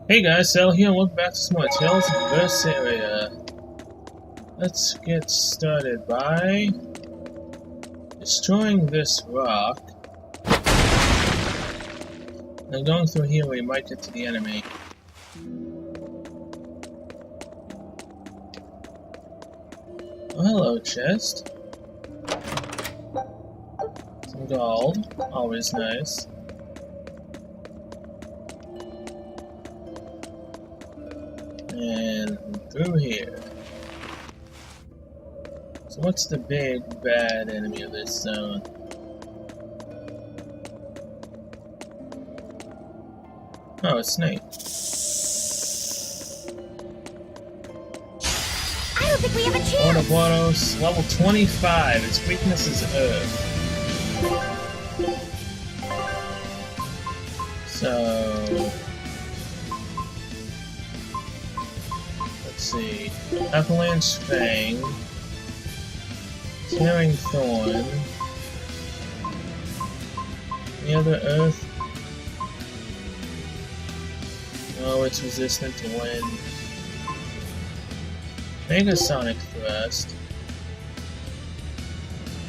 Hey guys, Sal here, and welcome back to some more Tales of Berseria. Let's get started by destroying this rock. And going through here we might get to the enemy. Oh, hello, chest. Some gold, always nice. And through here. So what's the big bad enemy of this zone? Oh, a snake. I don't think we have a chance. Autoboros, level 25. Its weakness is Earth. So let's see. Avalanche Fang, Tearing Thorn. Any other Earth? No, it's resistant to wind. Mega Sonic Thrust.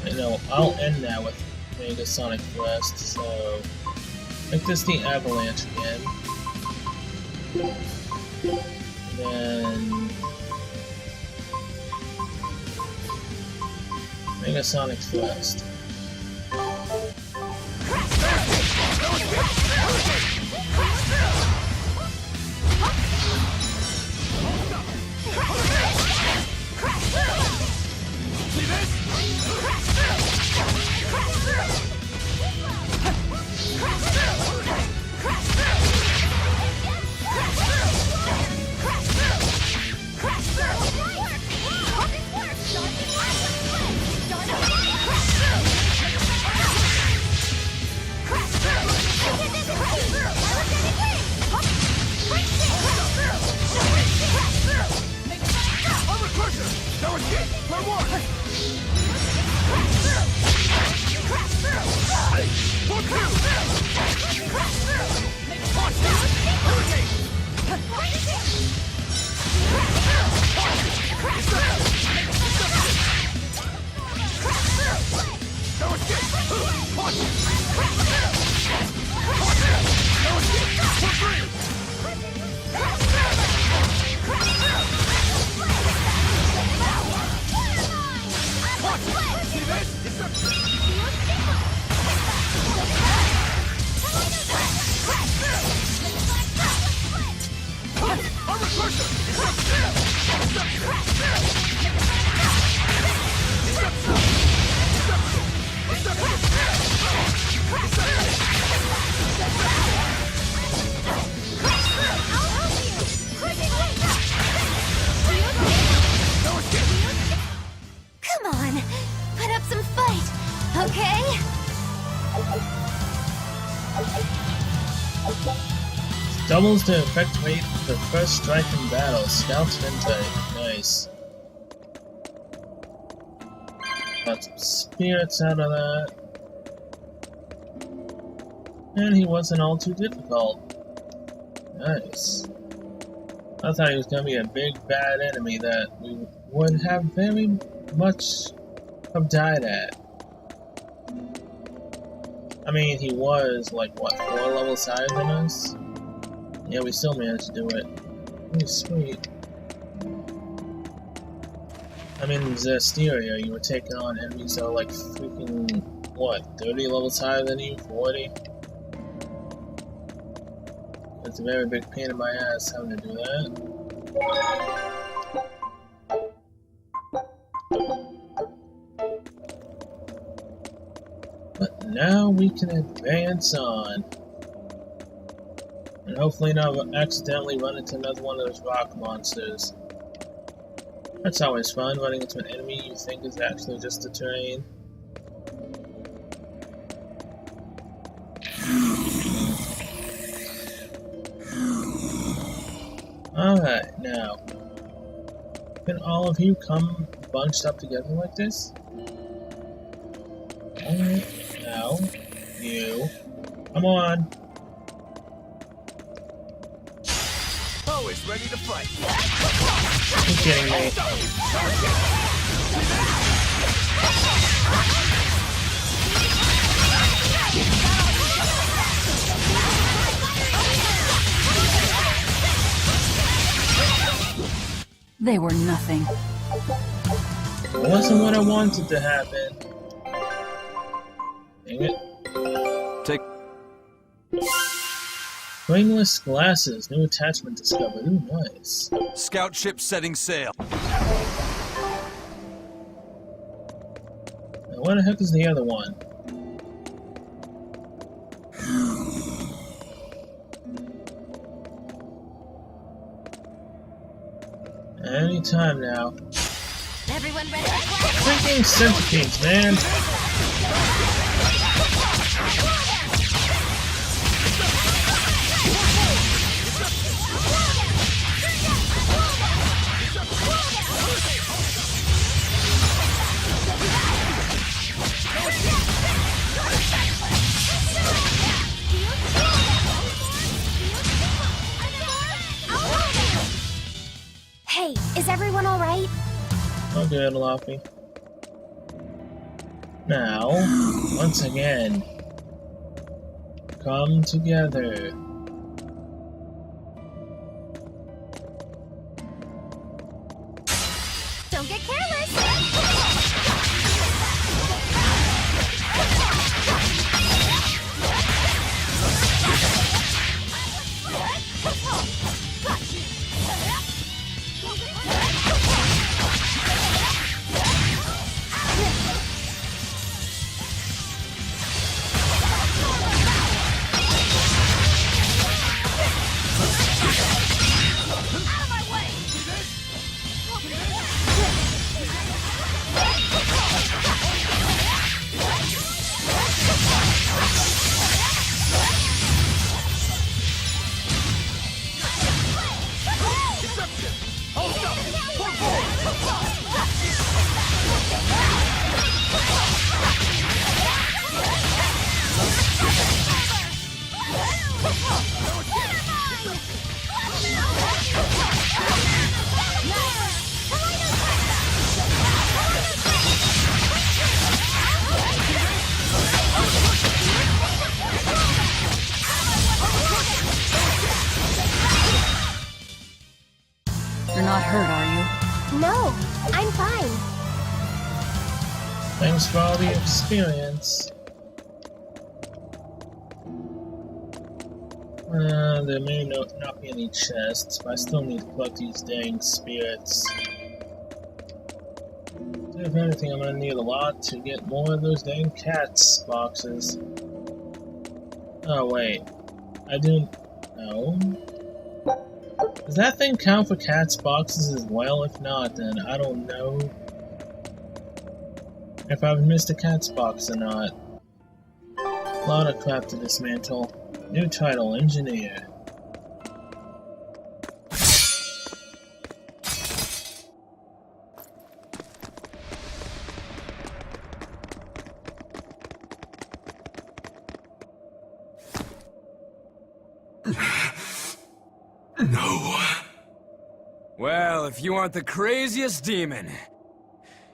I know, I'll end that with Mega Sonic Thrust, so make this the Avalanche again. Then Mega Sonic Thrust. Doubles the effect rate for first strike in battle. Scouts Venti. Nice. Got some spirits out of that. And he wasn't all too difficult. Nice. I thought he was going to be a big bad enemy that we would have very much have died at. I mean, he was like, what, 4 levels higher than us? Yeah, we still managed to do it. Pretty sweet. I mean, in Berseria, you were taking on enemies that are like freaking, what, 30 levels higher than you? 40? It's a very big pain in my ass having to do that. But now we can advance on. And hopefully not accidentally run into another one of those rock monsters. That's always fun, running into an enemy you think is actually just the terrain. Alright, now. Can all of you come bunched up together like this? Alright, now. You. Come on. always ready to fight. You kidding me? They were nothing. It wasn't what I wanted to happen. Dang it. Take. Frameless glasses. New attachment discovered. Ooh, nice. Scout ship setting sail. Now, where the heck is the other one? Anytime now. Everyone ready? Freaking centipedes, man! Hey, is everyone all right? Oh good, Luffy. Now, once again, come together. Don't get careless. You're not hurt, are you? No, I'm fine. Thanks for all the experience. There may not be any chests, but I still need to collect these dang spirits. So if anything, I'm gonna need a lot to get more of those dang cats boxes. Oh wait, I do. No. Does that thing count for cats boxes as well? If not, then I don't know if I've missed a cat's box or not. A lot of crap to dismantle. New title, Engineer. No. Well, if you aren't the craziest demon,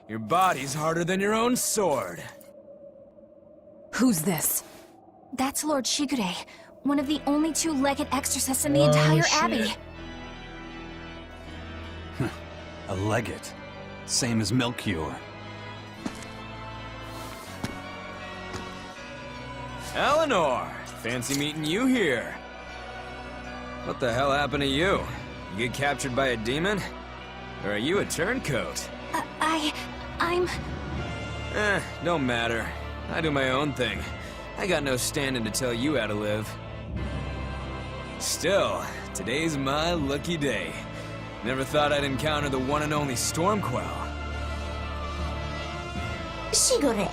your body's harder than your own sword. Who's this? That's Lord Shigure, one of the only two-legged exorcists in the Oh, entire shit. abbey. A legate. Same as Melchior. Eleanor! Fancy meeting you here. What the hell happened to you? You get captured by a demon? Or are you a turncoat? I'm... Don't matter. I do my own thing. I got no standing to tell you how to live. Still, today's my lucky day. Never thought I'd encounter the one and only Stormquell. Shigure,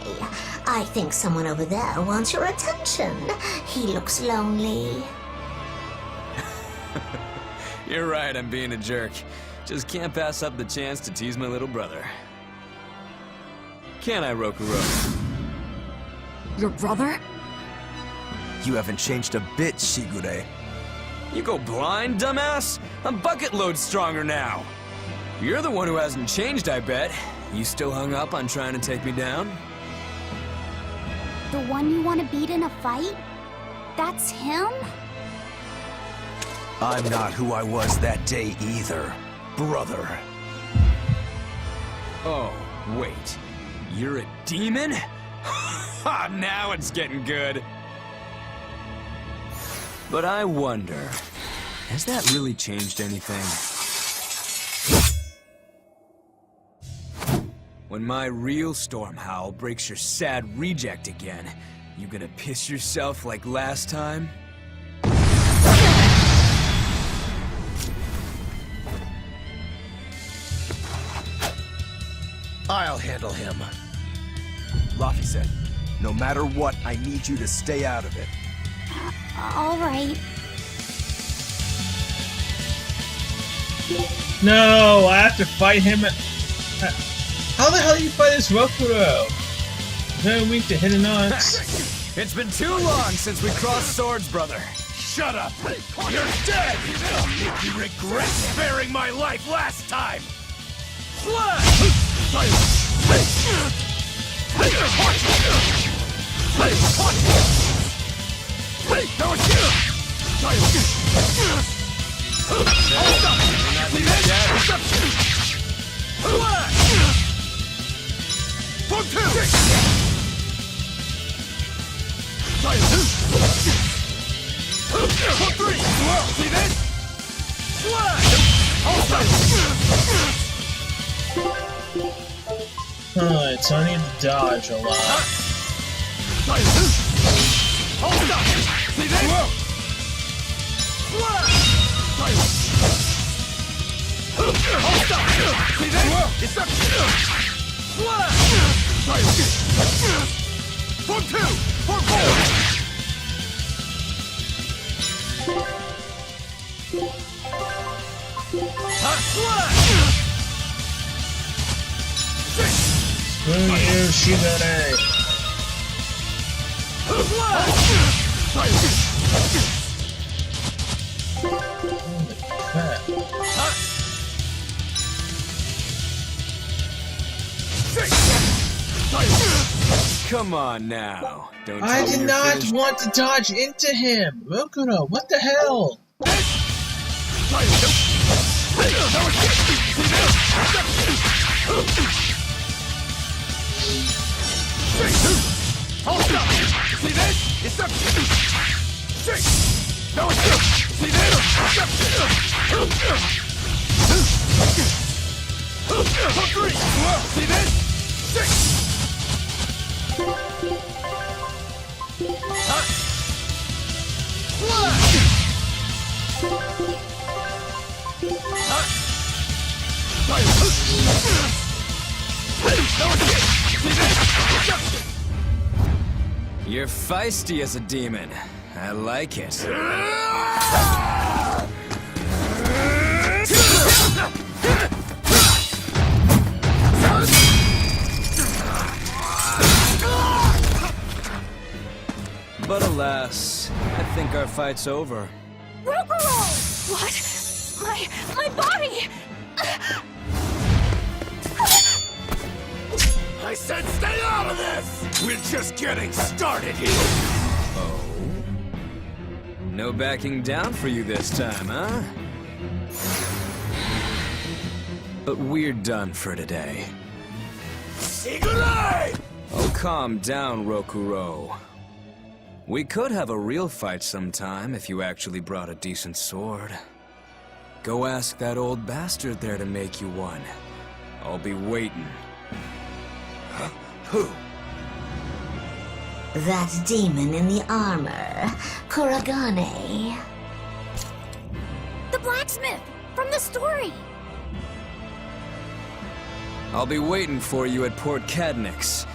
I think someone over there wants your attention. He looks lonely. You're right, I'm being a jerk. Just can't pass up the chance to tease my little brother. Can I, Rokuro? Your brother? You haven't changed a bit, Shigure. You go blind, dumbass? I'm bucket load stronger now. You're the one who hasn't changed, I bet. You still hung up on trying to take me down? The one you want to beat in a fight? That's him? I'm not who I was that day either, brother. Oh, wait. You're a demon? Ha! Now it's getting good. But I wonder, has that really changed anything? When my real storm howl breaks your sad reject again, you gonna piss yourself like last time? I'll handle him. Rafi said, no matter what, I need you to stay out of it. All right. No, I have to fight him. How the hell do you fight this Rokuro? Very weak to hidden knocks. It's been too long since we crossed swords, brother. Shut up! You're dead! I'll make you regret sparing my life last time! Alright, so I need to dodge a lot. Screw you, Shigure! Holy crap. Come on now. Don't tell I me did you're not finished. want to dodge into him! Rokuro, what the hell? You're feisty as a demon. I like it. But alas, I think our fight's over. Rokuro! What? My body! I said stay out of this! We're just getting started here! Oh? No backing down for you this time, huh? But we're done for today. Sigurei! Oh, calm down, Rokuro. We could have a real fight sometime if you actually brought a decent sword. Go ask that old bastard there to make you one. I'll be waiting. Who? That demon in the armor, Kurogane. The blacksmith! From the story! I'll be waiting for you at Port Cadnix.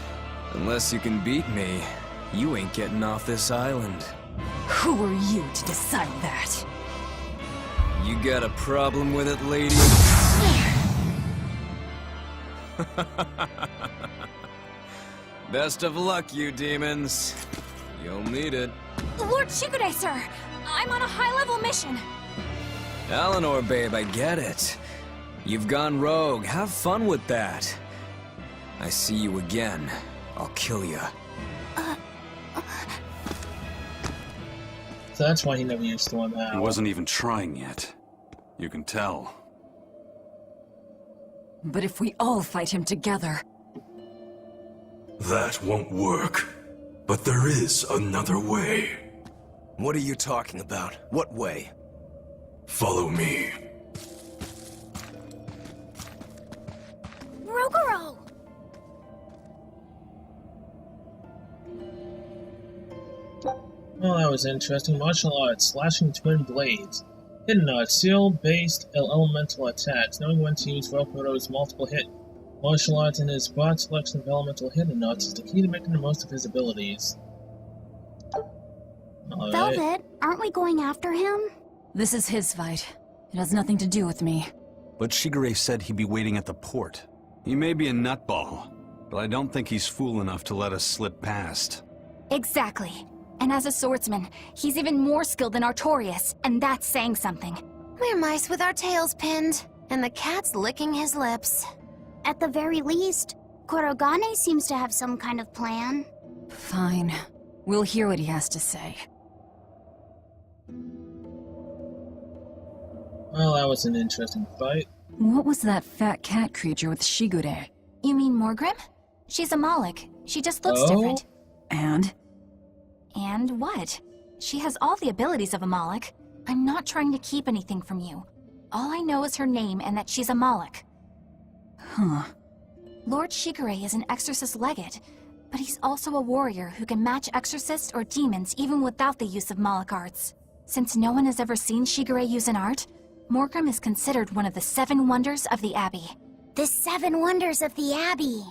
Unless you can beat me, you ain't getting off this island. Who are you to decide that? You got a problem with it, lady? Best of luck, you demons. You'll need it. Lord Shigure, sir! I'm I'm on a high-level mission. Eleanor, babe, I get it. You've gone rogue. Have fun with that. I see you again. I'll kill you. So that's why he never used to him out. He wasn't even trying yet. You can tell. But if we all fight him together... That won't work. But there is another way. What are you talking about? What way? Follow me. Rogoro! Well, that was interesting. Martial arts, slashing twin blades. Hidden arts, seal-based elemental attacks. Knowing when to use Rokuro's multiple hit martial arts and his broad selection of elemental hidden arts is the key to making the most of his abilities. All right. Velvet, aren't we going after him? This is his fight. It has nothing to do with me. But Shigure said he'd be waiting at the port. He may be a nutball, but I don't think he's fool enough to let us slip past. Exactly. And as a swordsman, he's even more skilled than Artorias, and that's saying something. We're mice with our tails pinned, and the cat's licking his lips. At the very least, Kurogane seems to have some kind of plan. Fine. We'll hear what he has to say. Well, that was an interesting fight. What was that fat cat creature with Shigure? You mean Morgrim? She's a Moloch. She just looks Oh? different. And? And what? She has all the abilities of a Moloch. I'm not trying to keep anything from you. All I know is her name and that she's a Moloch. Huh. Lord Shigure is an exorcist legate, but he's also a warrior who can match exorcists or demons even without the use of Moloch arts. Since no one has ever seen Shigure use an art, Morgrim is considered one of the 7 wonders of the Abbey. The 7 wonders of the Abbey.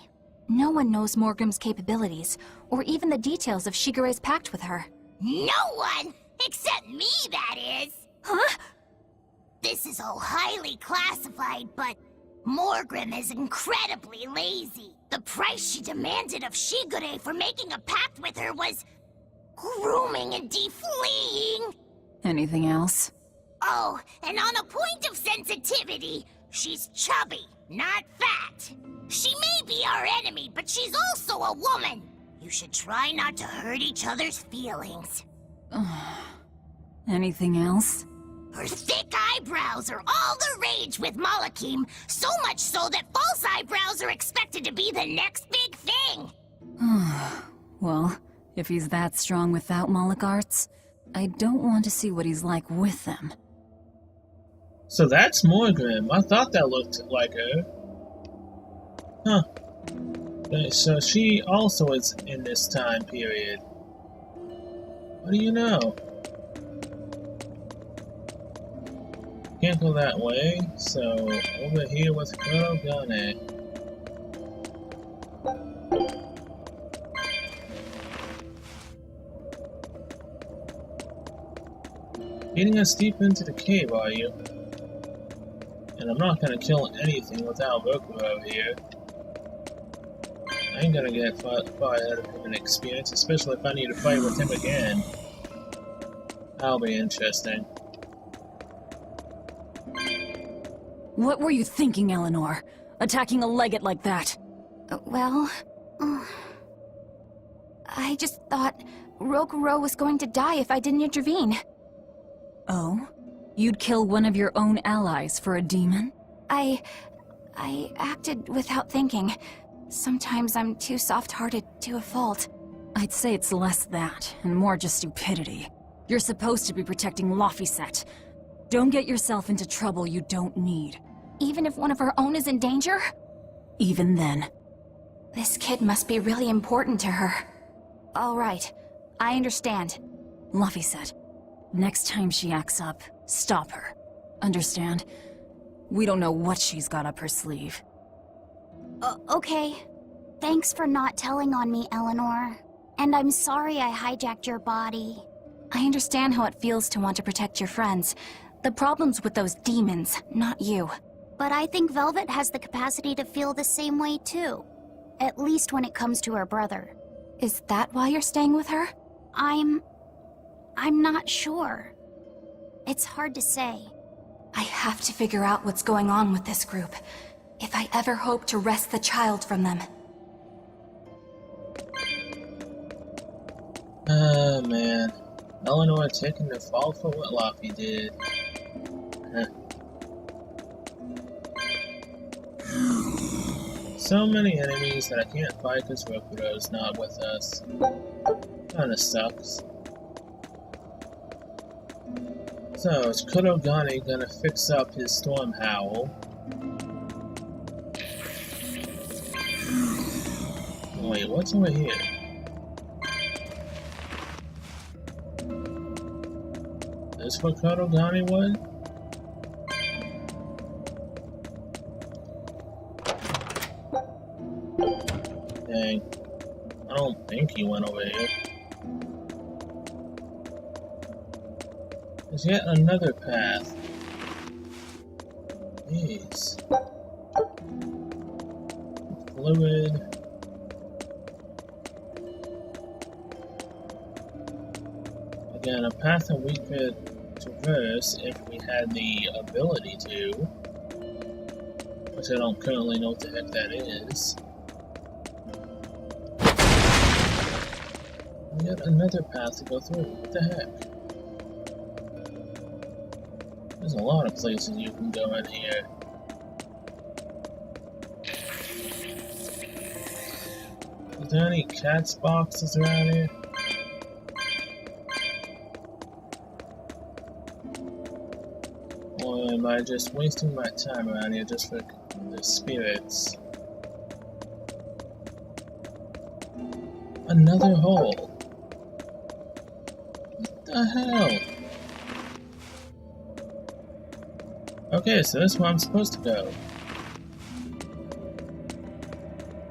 No one knows Morgrim's capabilities, or even the details of Shigure's pact with her. No one! Except me, that is! Huh? This is all highly classified, but Morgrim is incredibly lazy. The price she demanded of Shigure for making a pact with her was grooming and defleeing. Anything else? Oh, and on a point of sensitivity, she's chubby, not fat. She may be our enemy, but she's also a woman. You should try not to hurt each other's feelings. Anything else? Her thick eyebrows are all the rage with Malakim, so much so that false eyebrows are expected to be the next big thing. Well, if he's that strong without Moloch arts, I don't want to see what he's like with them. So that's Morgrim. I thought that looked like her. Huh. Okay, so she also is in this time period. What do you know? Can't go that way, so over here with Kurogane. Getting us deep into the cave, are you? And I'm not gonna kill anything without Rokuro here. I ain't gonna get far ahead of him in experience, especially if I need to fight with him again. That'll be interesting. What were you thinking, Eleanor? Attacking a legate like that? Well... I just thought Rokuro was going to die if I didn't intervene. Oh? You'd kill one of your own allies for a demon? I acted without thinking. Sometimes I'm too soft-hearted to a fault. I'd say it's less that, and more just stupidity. You're supposed to be protecting Laphicet. Don't get yourself into trouble you don't need. Even if one of our own is in danger? Even then. This kid must be really important to her. All right, I understand. Laphicet, next time she acts up, stop her. Understand? We don't know what she's got up her sleeve. Okay. Thanks for not telling on me, Eleanor. And I'm sorry I hijacked your body. I understand how it feels to want to protect your friends. The problem's with those demons, not you. But I think Velvet has the capacity to feel the same way too. At least when it comes to her brother. Is that why you're staying with her? I'm not sure. It's hard to say. I have to figure out what's going on with this group, if I ever hope to wrest the child from them. Oh man, Eleanor taking the fall for what Luffy did. So many enemies that I can't fight because Rokuro's not with us. Kinda sucks. So, is Kurogane gonna fix up his Storm Howl? Wait, what's over here? This what Kurogane was? Dang. I don't think he went over here. There's yet another path. Jeez. Fluid. Again, a path that we could traverse if we had the ability to. Which I don't currently know what the heck that is. Yet another path to go through. What the heck? There's a lot of places you can go in here. Is there any cat's boxes around here? Or am I just wasting my time around here just for the spirits? Another hole. What the hell? Okay, so this is where I'm supposed to go.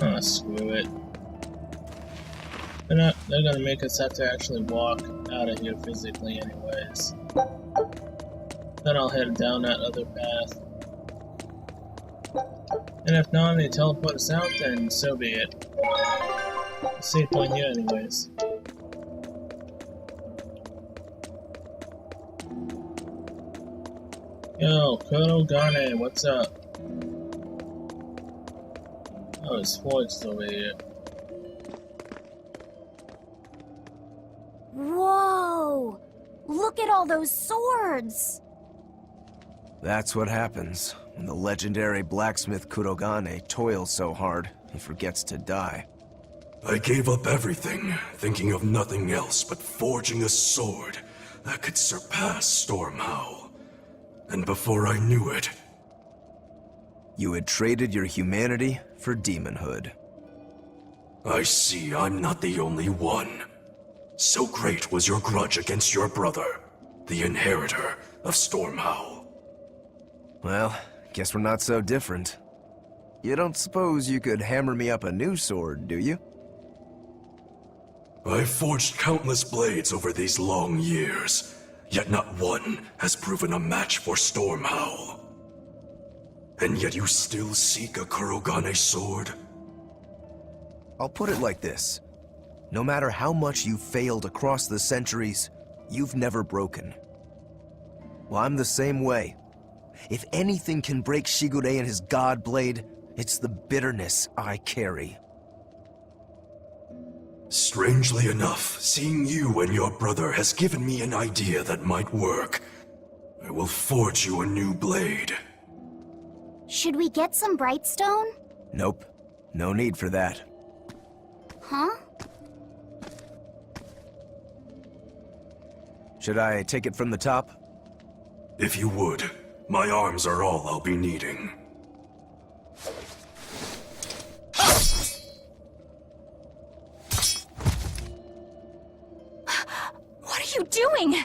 Oh, screw it. They're gonna make us have to actually walk out of here physically anyways. Then I'll head down that other path. And if not, they teleport us out, then so be it. Safe point here anyways. Yo, Kurogane, what's up? Oh, his forge's over here. Whoa! Look at all those swords! That's what happens when the legendary blacksmith Kurogane toils so hard he forgets to die. I gave up everything, thinking of nothing else but forging a sword that could surpass Storm Howl. And before I knew it... You had traded your humanity for demonhood. I see I'm not the only one. So great was your grudge against your brother, the inheritor of Storm Howl. Well, guess we're not so different. You don't suppose you could hammer me up a new sword, do you? I've forged countless blades over these long years, yet not one has proven a match for Storm Howl. And yet you still seek a Kurogane sword? I'll put it like this. No matter how much you've failed across the centuries, you've never broken. Well, I'm the same way. If anything can break Shigure and his god blade, it's the bitterness I carry. Strangely enough, seeing you and your brother has given me an idea that might work. I will forge you a new blade. Should we get some Brightstone? Nope. No need for that. Huh? Should I take it from the top? If you would. My arms are all I'll be needing. What are you doing?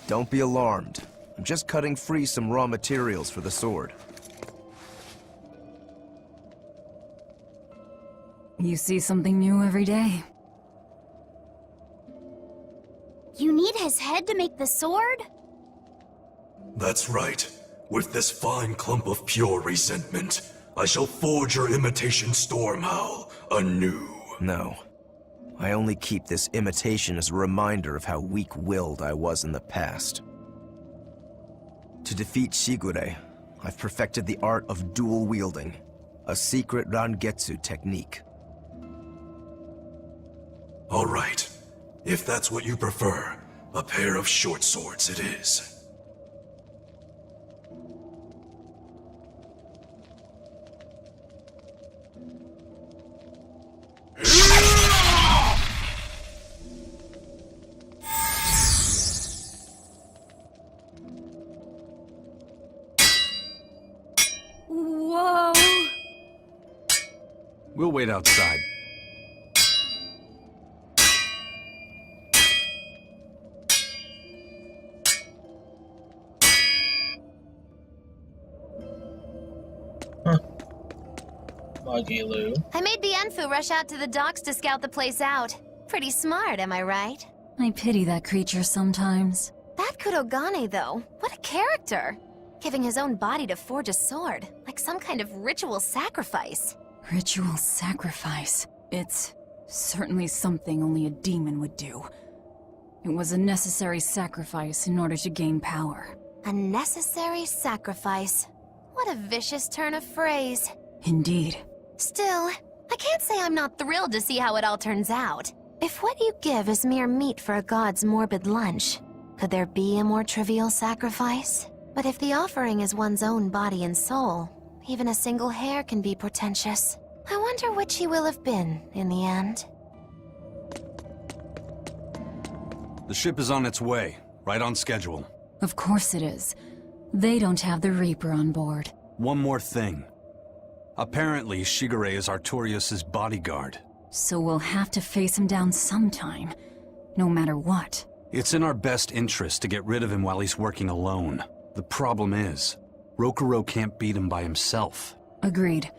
Don't be alarmed. I'm just cutting free some raw materials for the sword. You see something new every day. You need his head to make the sword? That's right. With this fine clump of pure resentment, I shall forge your imitation Storm Howl anew. No. I only keep this imitation as a reminder of how weak-willed I was in the past. To defeat Shigure, I've perfected the art of dual wielding, a secret Rangetsu technique. All right. If that's what you prefer, a pair of short swords it is. Whoa! We'll wait outside. Muggy Lou. I made the Enfu rush out to the docks to scout the place out. Pretty smart, am I right? I pity that creature sometimes. That Kurogane, though, what a character! Giving his own body to forge a sword, like some kind of ritual sacrifice. Ritual sacrifice. It's certainly something only a demon would do. It was a necessary sacrifice in order to gain power. A necessary sacrifice. What a vicious turn of phrase. Indeed. Still, I can't say I'm not thrilled to see how it all turns out. If what you give is mere meat for a god's morbid lunch, could there be a more trivial sacrifice? But if the offering is one's own body and soul, even a single hair can be portentous. I wonder which he will have been in the end. The ship is on its way, right on schedule. Of course it is. They don't have the Reaper on board. One more thing. Apparently, Shigure is Artorias' bodyguard. So we'll have to face him down sometime, no matter what. It's in our best interest to get rid of him while he's working alone. The problem is, Rokuro can't beat him by himself. Agreed.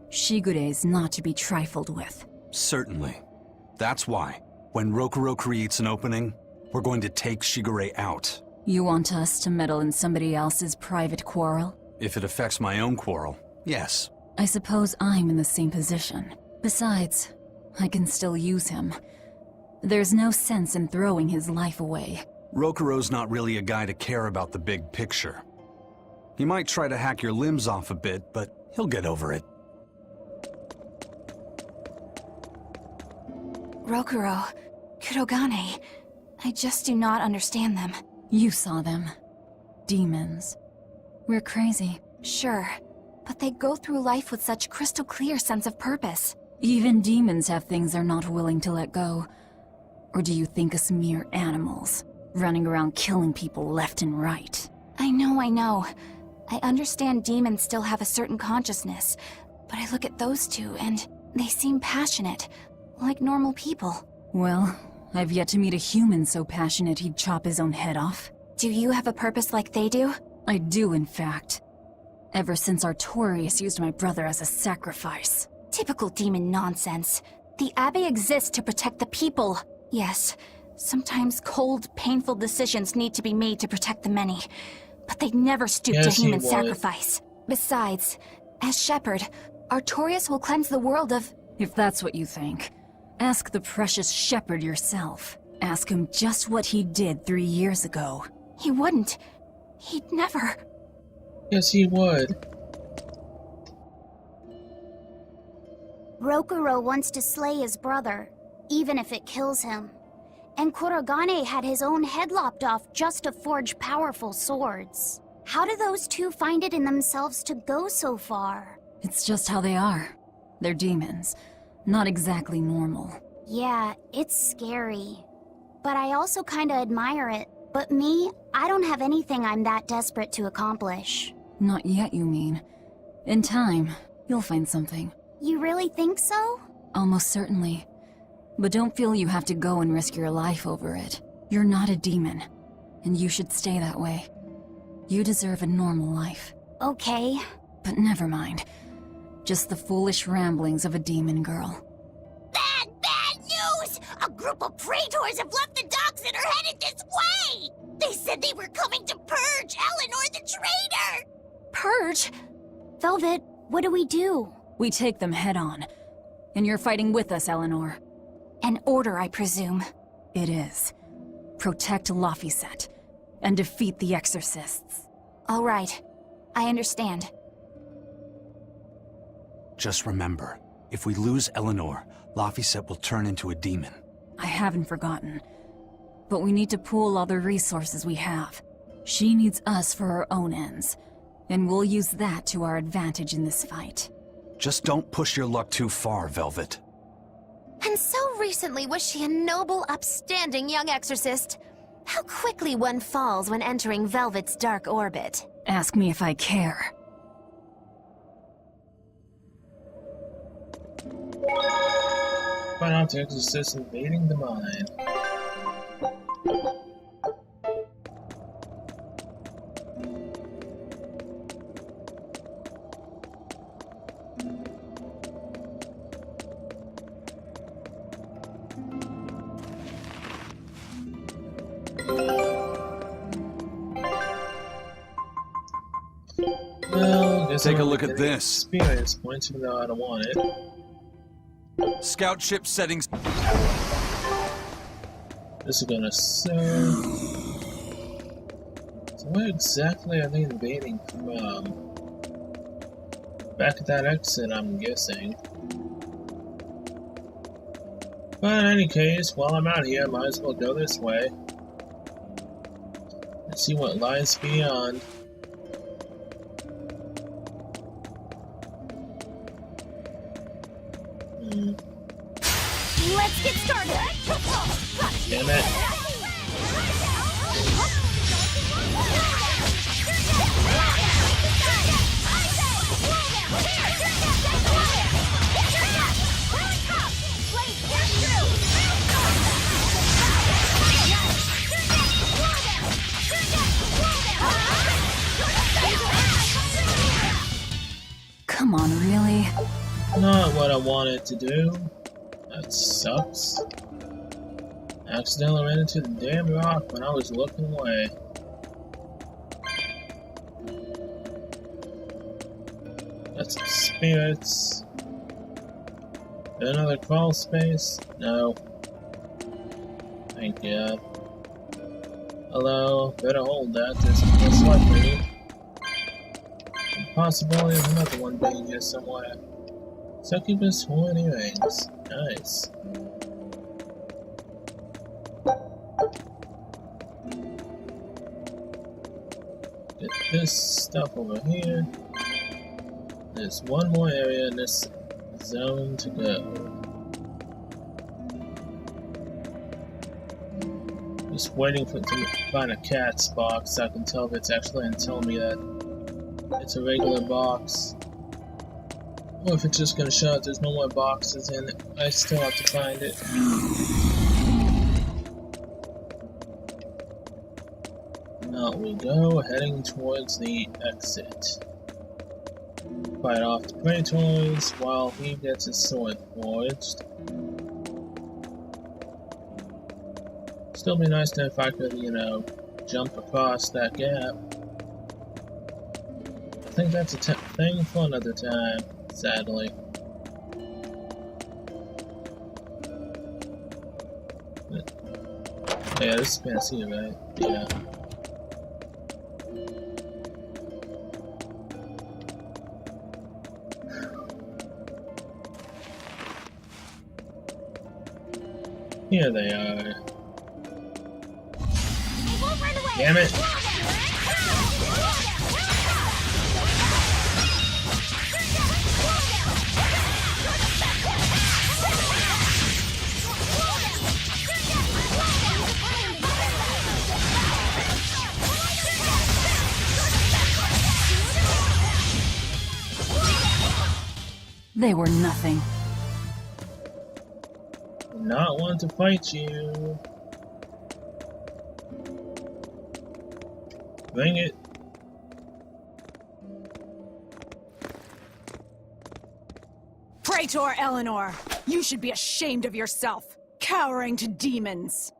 Shigure is not to be trifled with. Certainly. That's why, when Rokuro creates an opening, we're going to take Shigure out. You want us to meddle in somebody else's private quarrel? If it affects my own quarrel, yes. I suppose I'm in the same position. Besides, I can still use him. There's no sense in throwing his life away. Rokuro's not really a guy to care about the big picture. He might try to hack your limbs off a bit, but he'll get over it. Rokuro, Kurogane, I just do not understand them. You saw them. Demons. We're crazy. Sure, but they go through life with such crystal clear sense of purpose. Even demons have things they're not willing to let go. Or do you think us mere animals, running around killing people left and right? I know. I understand demons still have a certain consciousness, but I look at those two and they seem passionate, like normal people. Well, I've yet to meet a human so passionate he'd chop his own head off. Do you have a purpose like they do? I do, in fact. Ever since Artorias used my brother as a sacrifice. Typical demon nonsense. The Abbey exists to protect the people. Yes, sometimes cold, painful decisions need to be made to protect the many. But they never stoop to human sacrifice. Besides, as shepherd, Artorias will cleanse the world of... If that's what you think, ask the precious shepherd yourself. Ask him just what he did 3 years ago. He wouldn't. He'd never... Yes, he would. Rokuro wants to slay his brother, even if it kills him. And Kurogane had his own head lopped off just to forge powerful swords. How do those two find it in themselves to go so far? It's just how they are. They're demons. Not exactly normal. Yeah, it's scary. But I also kinda admire it. But me, I don't have anything I'm that desperate to accomplish. Not yet, you mean. In time, you'll find something. You really think so? Almost certainly. But don't feel you have to go and risk your life over it. You're not a demon, and you should stay that way. You deserve a normal life. Okay. But never mind. Just the foolish ramblings of a demon girl. Bad news! A group of praetors have left the docks and are headed this way! They said they were coming to purge Eleanor the traitor! Purge? Velvet, what do we do? We take them head on. And you're fighting with us, Eleanor. An order, I presume. It is. Protect Laphicet and defeat the Exorcists. All right. I understand. Just remember, if we lose Eleanor, Laphicet will turn into a demon. I haven't forgotten. But we need to pool all the resources we have. She needs us for her own ends, and we'll use that to our advantage in this fight. Just don't push your luck too far, Velvet. And so recently was she a noble, upstanding young exorcist. How quickly one falls when entering Velvet's dark orbit. Ask me if I care. Find out the exorcist invading the mind. Well, guess Take a I'm look at getting this. Experience points, even though I don't want it. Scout ship settings. This is gonna serve. So where exactly are they invading from? Back at that exit, I'm guessing. But in any case, while I'm out here, might as well go this way. And see what lies beyond. Let's get started! Damn it. Come on, really? Not what I wanted to do. That sucks. I accidentally ran into the damn rock when I was looking away. That's some spirits. Another crawl space? No. Thank God. Hello, better hold that. There's most likely a possibility of another one being here somewhere. Succubus horny rings. Nice. Get this stuff over here. There's one more area in this zone to go. Just waiting for it to find a cat's box so I can tell if it's actually and tell me that it's a regular box. Or if it's just gonna show that there's no more boxes in it. I still have to find it. Out we go, heading towards the exit. Fight off the Praetors while he gets his sword forged. Still be nice if I could, you know, jump across that gap. I think that's a thing for another time, sadly. Yeah, this is Berseria, right? Yeah. Here they are. Damn it! They were nothing. Not want to fight you. Bring it. Praetor Eleanor, you should be ashamed of yourself, cowering to demons.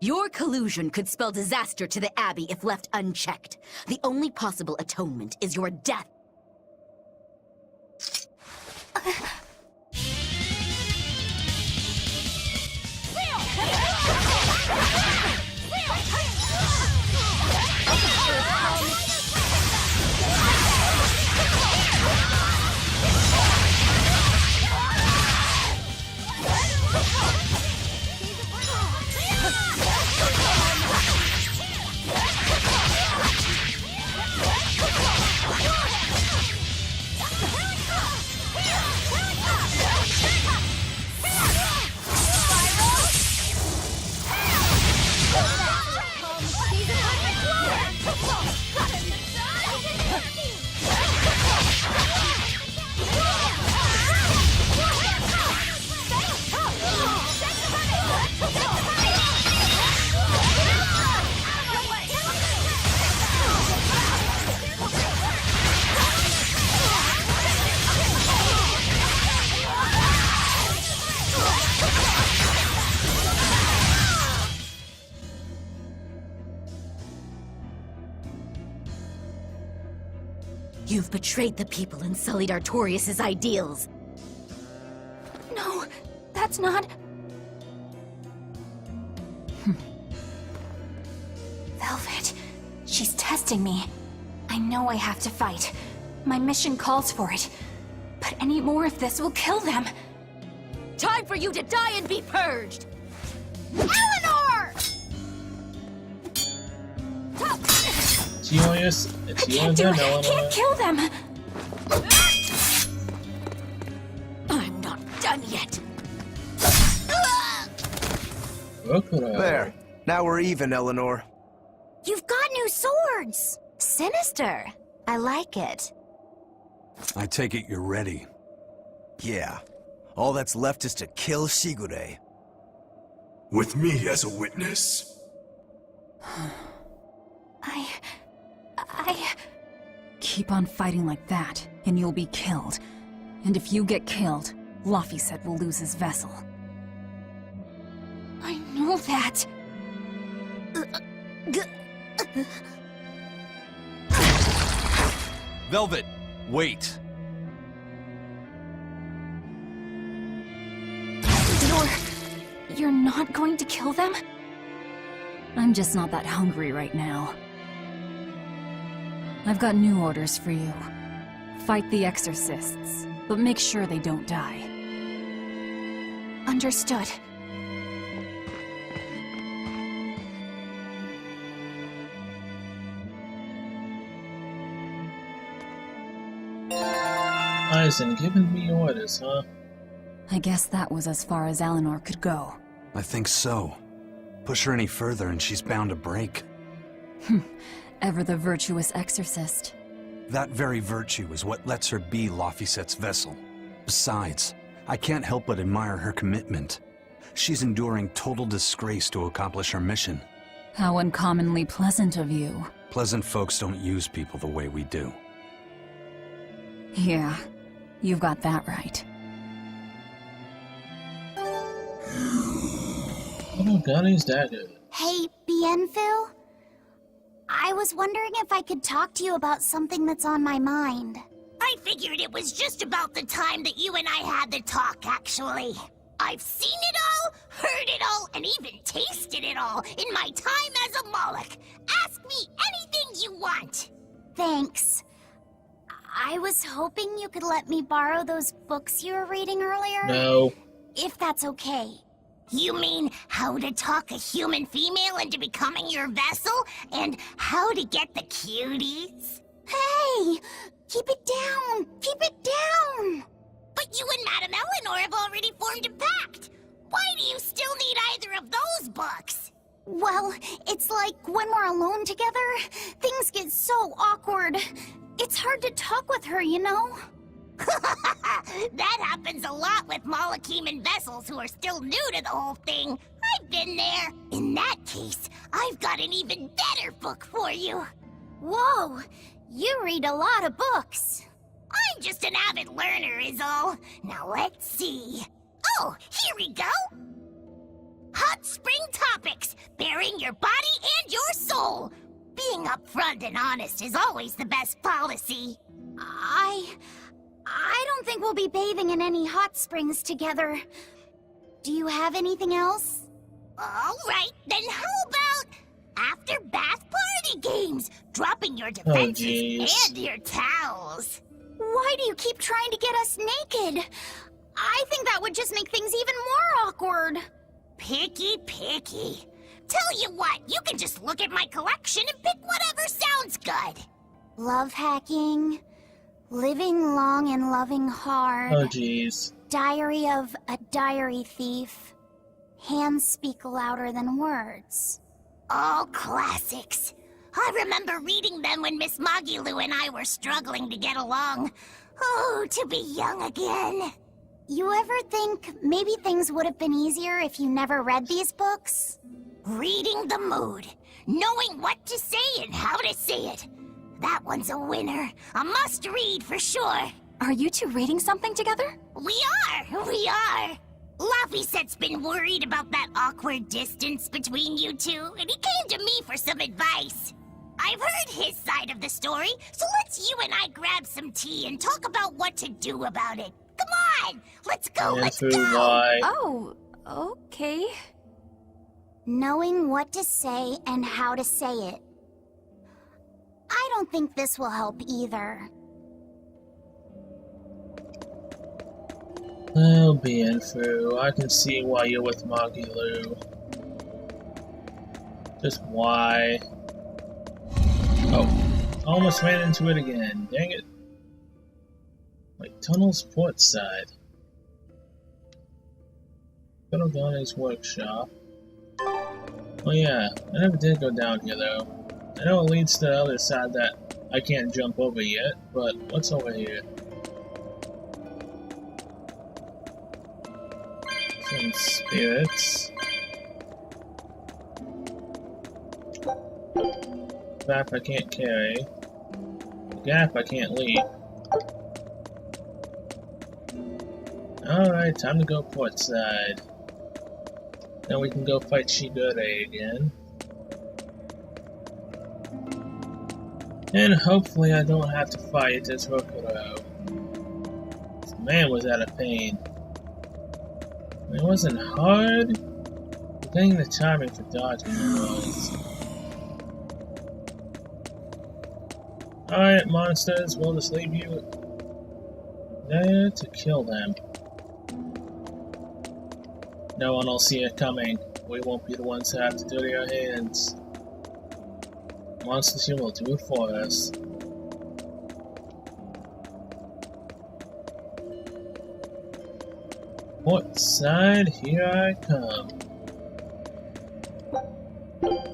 Your collusion could spell disaster to the Abbey if left unchecked. The only possible atonement is your death. You've betrayed the people and sullied Artorias' ideals. No, that's not... Velvet, she's testing me. I know I have to fight. My mission calls for it. But any more of this will kill them. Time for you to die and be purged! Eleanor! She on your, she I on can't do them, it. I Eleanor. can't kill them. I'm not done yet. Rokuro. There. Now we're even, Eleanor. You've got new swords! Sinister. I like it. I take it you're ready. Yeah. All that's left is to kill Shigure. With me as a witness. Keep on fighting like that, and you'll be killed. And if you get killed, Laphicet will lose his vessel. I know that. Velvet, wait. You're not going to kill them? I'm just not that hungry right now. I've got new orders for you. Fight the exorcists, but make sure they don't die. Understood. Eisen giving me orders, huh? I guess that was as far as Eleanor could go. I think so. Push her any further and she's bound to break. Ever the virtuous exorcist. That very virtue is what lets her be Laphicet's vessel. Besides, I can't help but admire her commitment. She's enduring total disgrace to accomplish her mission. How uncommonly pleasant of you. Pleasant folks don't use people the way we do. Yeah, you've got that right. Kurogane's dagger. Hey, Bienfil? I was wondering if I could talk to you about something that's on my mind. I figured it was just about the time that you and I had the talk, actually. I've seen it all, heard it all, and even tasted it all in my time as a Moloch. Ask me anything you want. Thanks. I was hoping you could let me borrow those books you were reading earlier. No. If that's okay. You mean how to talk a human female into becoming your vessel, and how to get the cuties? Hey! Keep it down! Keep it down! But you and Madame Eleanor have already formed a pact. Why do you still need either of those books? Well, it's like when we're alone together, things get so awkward. It's hard to talk with her, you know? That happens a lot with Molocheman vessels who are still new to the whole thing. I've been there. In that case, I've got an even better book for you. Whoa! You read a lot of books. I'm just an avid learner is all. Now let's see. Oh, here we go. Hot Spring Topics, bearing your body and your soul. Being upfront and honest is always the best policy. I don't think we'll be bathing in any hot springs together. Do you have anything else? All right, then how about after bath party games? Dropping your defenses and your towels. Why do you keep trying to get us naked? I think that would just make things even more awkward. Picky. Tell you what, you can just look at my collection and pick whatever sounds good. Love hacking, living long and loving hard. Oh, jeez. Diary of a diary thief. Hands speak louder than words. All classics. I remember reading them when Miss Magilu and I were struggling to get along. Oh, to be young again. You ever think maybe things would have been easier if you never read these books? Reading the mood. Knowing what to say and how to say it. That one's a winner. A must-read for sure. Are you two reading something together? We are. Laphicet's been worried about that awkward distance between you two, and he came to me for some advice. I've heard his side of the story, so let's you and I grab some tea and talk about what to do about it. Come on! Let's go, let's go! Why? Oh, okay. Knowing what to say and how to say it. I don't think this will help either. Oh, Bienfu, I can see why you're with Magilu. Just why? Oh, almost ran into it again. Dang it. Wait, tunnel's port side. Kurogane's workshop. Oh yeah, I never did go down here though. I know it leads to the other side that I can't jump over yet, but what's over here? Some spirits. Map I can't carry. Gap I can't leap. Alright, time to go port side. Then we can go fight Shigure again. And hopefully I don't have to fight this Rokuro. This man was out of pain. It wasn't hard. Getting the timing for dodging was. Alright, monsters, we'll just leave you there to kill them. No one will see it coming. We won't be the ones who have to dirty our hands. Monsters here will do it for us. Port side, here I come.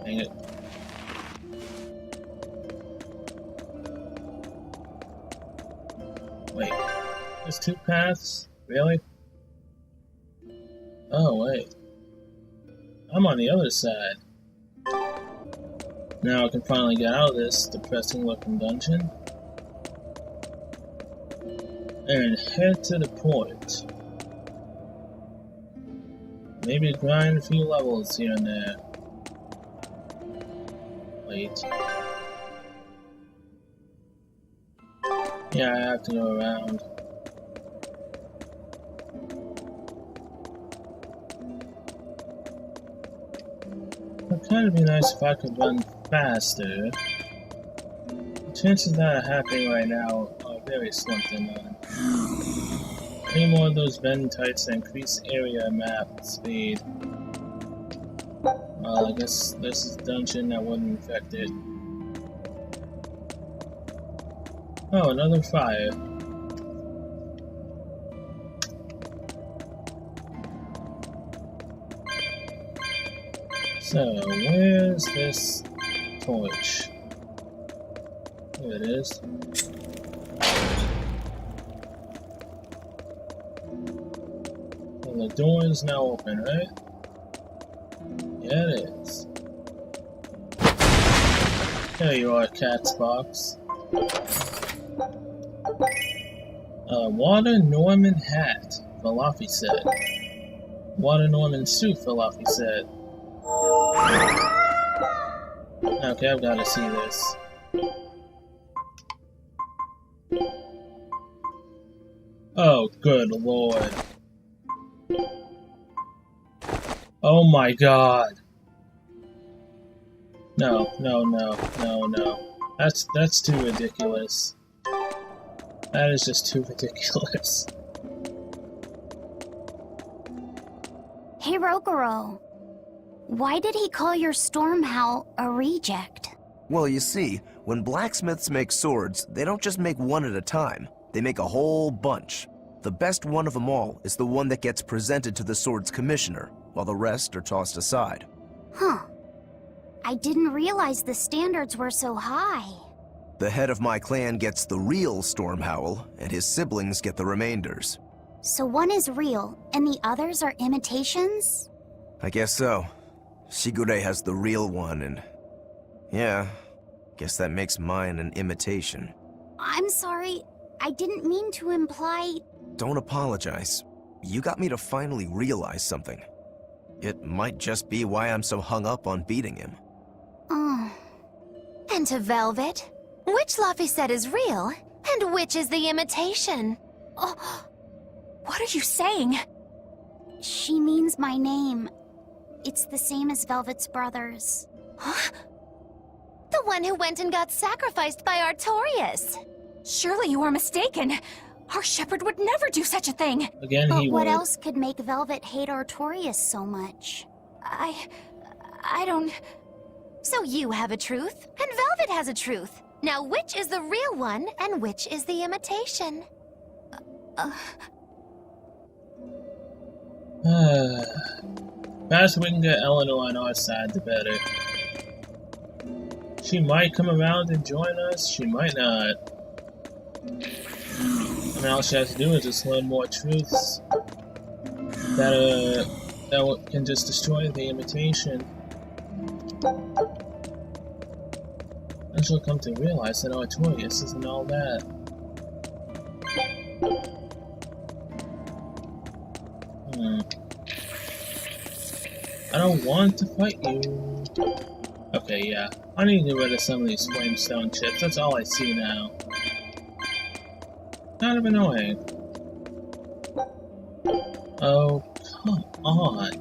Dang it. Wait, there's two paths? Really? Oh, wait. I'm on the other side. Now I can finally get out of this depressing looking dungeon. And head to the port. Maybe grind a few levels here and there. Wait. Yeah, I have to go around. It'd kind of be nice if I could run faster. The chances of that happening right now are very slim to none. Any more of those bend tights that increase area map speed. Well, I guess this is a dungeon that wouldn't affect it. Oh, another fire. So, where's this torch? Here it is. Well, the door is now open, right? Yeah, it is. There you are, cat's box. Water Norman hat, Falafi said. Water Norman suit, Falafi said. Okay, I've got to see this. Oh, good lord. Oh my god. No. That's too ridiculous. That is just too ridiculous. Hey, Rokuro. Why did he call your storm howl a reject? Well, you see, when blacksmiths make swords, they don't just make one at a time. They make a whole bunch. The best one of them all is the one that gets presented to the sword's commissioner, while the rest are tossed aside. Huh. I didn't realize the standards were so high. The head of my clan gets the real storm howl, and his siblings get the remainders. So one is real, and the others are imitations? I guess so. Shigure has the real one, and... yeah, guess that makes mine an imitation. I'm sorry, I didn't mean to imply... Don't apologize. You got me to finally realize something. It might just be why I'm so hung up on beating him. Oh. And to Velvet, which Laphicet is real, and which is the imitation? Oh, what are you saying? She means my name. It's the same as Velvet's brother's. Huh? The one who went and got sacrificed by Artorias. Surely you are mistaken. Our shepherd would never do such a thing. Again, But he what would. else could make Velvet hate Artorias so much? I don't... So you have a truth, and Velvet has a truth. Now which is the real one, and which is the imitation? Faster we can get Eleanor on our side, the better. She might come around and join us, she might not. I mean, all she has to do is just learn more truths that can just destroy the imitation. And she'll come to realize that Artorias isn't all that. I don't want to fight you. Okay, yeah. I need to get rid of some of these flamestone chips. That's all I see now. Kind of annoying. Oh, come on.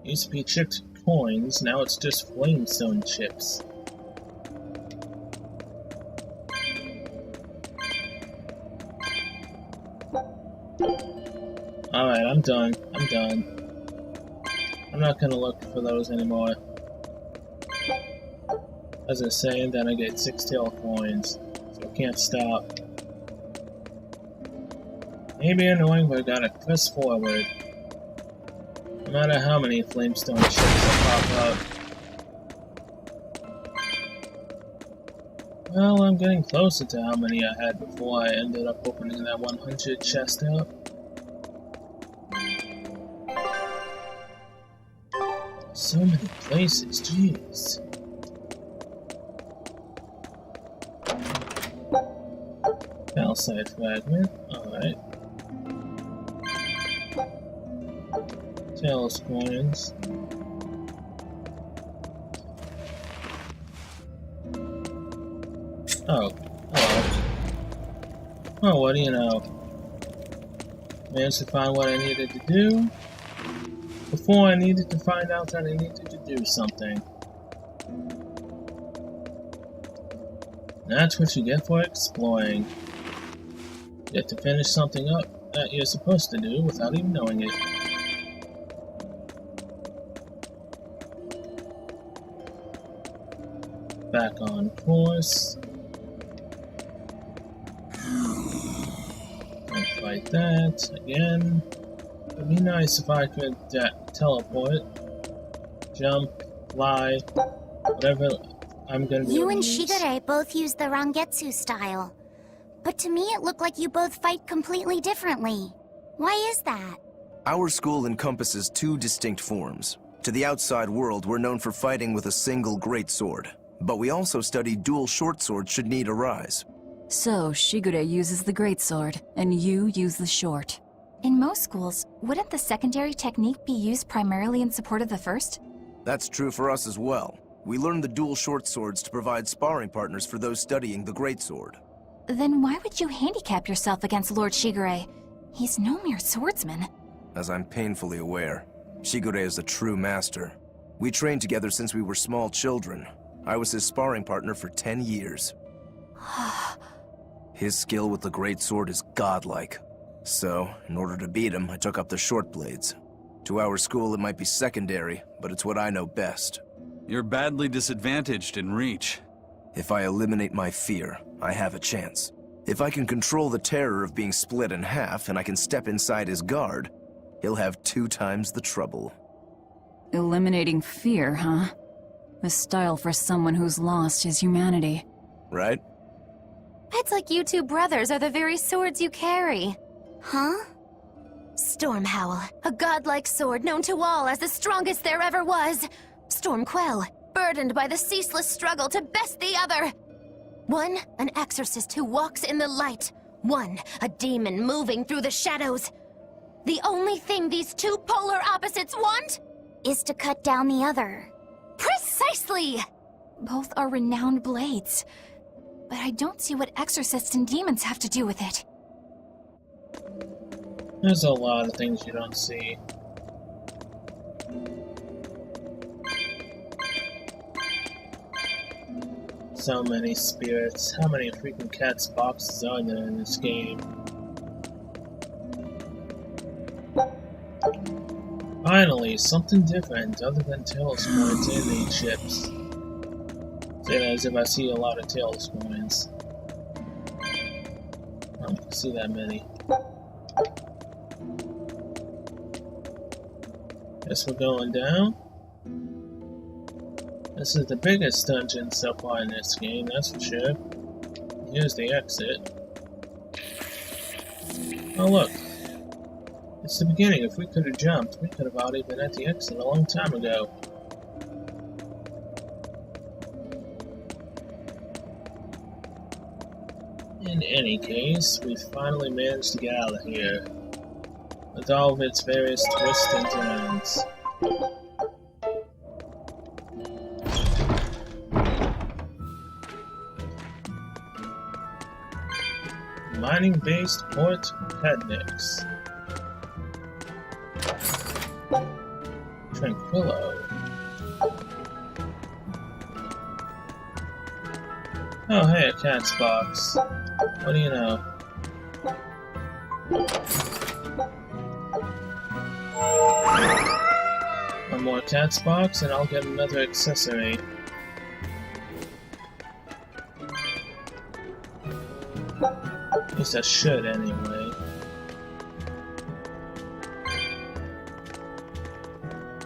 Used to be chipped coins, now it's just flamestone chips. Alright, I'm done. I'm done. I'm not gonna look for those anymore. As I was saying, then I get 6 tail coins, so I can't stop. Maybe annoying, but I gotta press forward. No matter how many flamestone chips I pop up. Well, I'm getting closer to how many I had before I ended up opening that 100 chest up. So many places, jeez. Calcite fragment, alright. Tails coins. Oh, hello. Oh, what do you know? Managed to find what I needed to do before I needed to find out that I needed to do something. That's what you get for exploring. You get to finish something up that you're supposed to do without even knowing it. Back on course. Don't fight that again. It'd be nice if I could teleport, jump, fly, whatever I'm gonna be You able and to use. Shigure both use the Rangetsu style. But to me it looked like you both fight completely differently. Why is that? Our school encompasses 2 distinct forms. To the outside world, we're known for fighting with a single greatsword. But we also study dual short swords should need arise. So, Shigure uses the greatsword, and you use the short. In most schools, wouldn't the secondary technique be used primarily in support of the first? That's true for us as well. We learn the dual short swords to provide sparring partners for those studying the greatsword. Then why would you handicap yourself against Lord Shigure? He's no mere swordsman. As I'm painfully aware, Shigure is a true master. We trained together since we were small children. I was his sparring partner for 10 years. His skill with the greatsword is godlike. So, in order to beat him, I took up the short blades. To our school, it might be secondary, but it's what I know best. You're badly disadvantaged in reach. If I eliminate my fear, I have a chance. If I can control the terror of being split in half and I can step inside his guard, he'll have 2 times the trouble. Eliminating fear, huh? A style for someone who's lost his humanity. Right? It's like you two brothers are the very swords you carry. Huh? Stormhowl, a godlike sword known to all as the strongest there ever was. Stormquell, burdened by the ceaseless struggle to best the other. One, an exorcist who walks in the light. One, a demon moving through the shadows. The only thing these 2 polar opposites want Is to cut down the other. Precisely! Both are renowned blades. But I don't see what exorcists and demons have to do with it. There's a lot of things you don't see. So many spirits. How many freaking cat's boxes are there in this game? Finally, something different other than Tails coins in these ships. Say that as if I see a lot of Tails coins. I don't see that many. Guess we're going down. This is the biggest dungeon so far in this game, that's for sure. Here's the exit. Oh look. It's the beginning. If we could have jumped, we could have already been at the exit a long time ago. In any case, we finally managed to get out of here. With all of its various twists and turns. Mining-based Port Pednix. Tranquillo. Oh, hey, a cat's box. What do you know? One more cat's box, and I'll get another accessory. At least I should, anyway.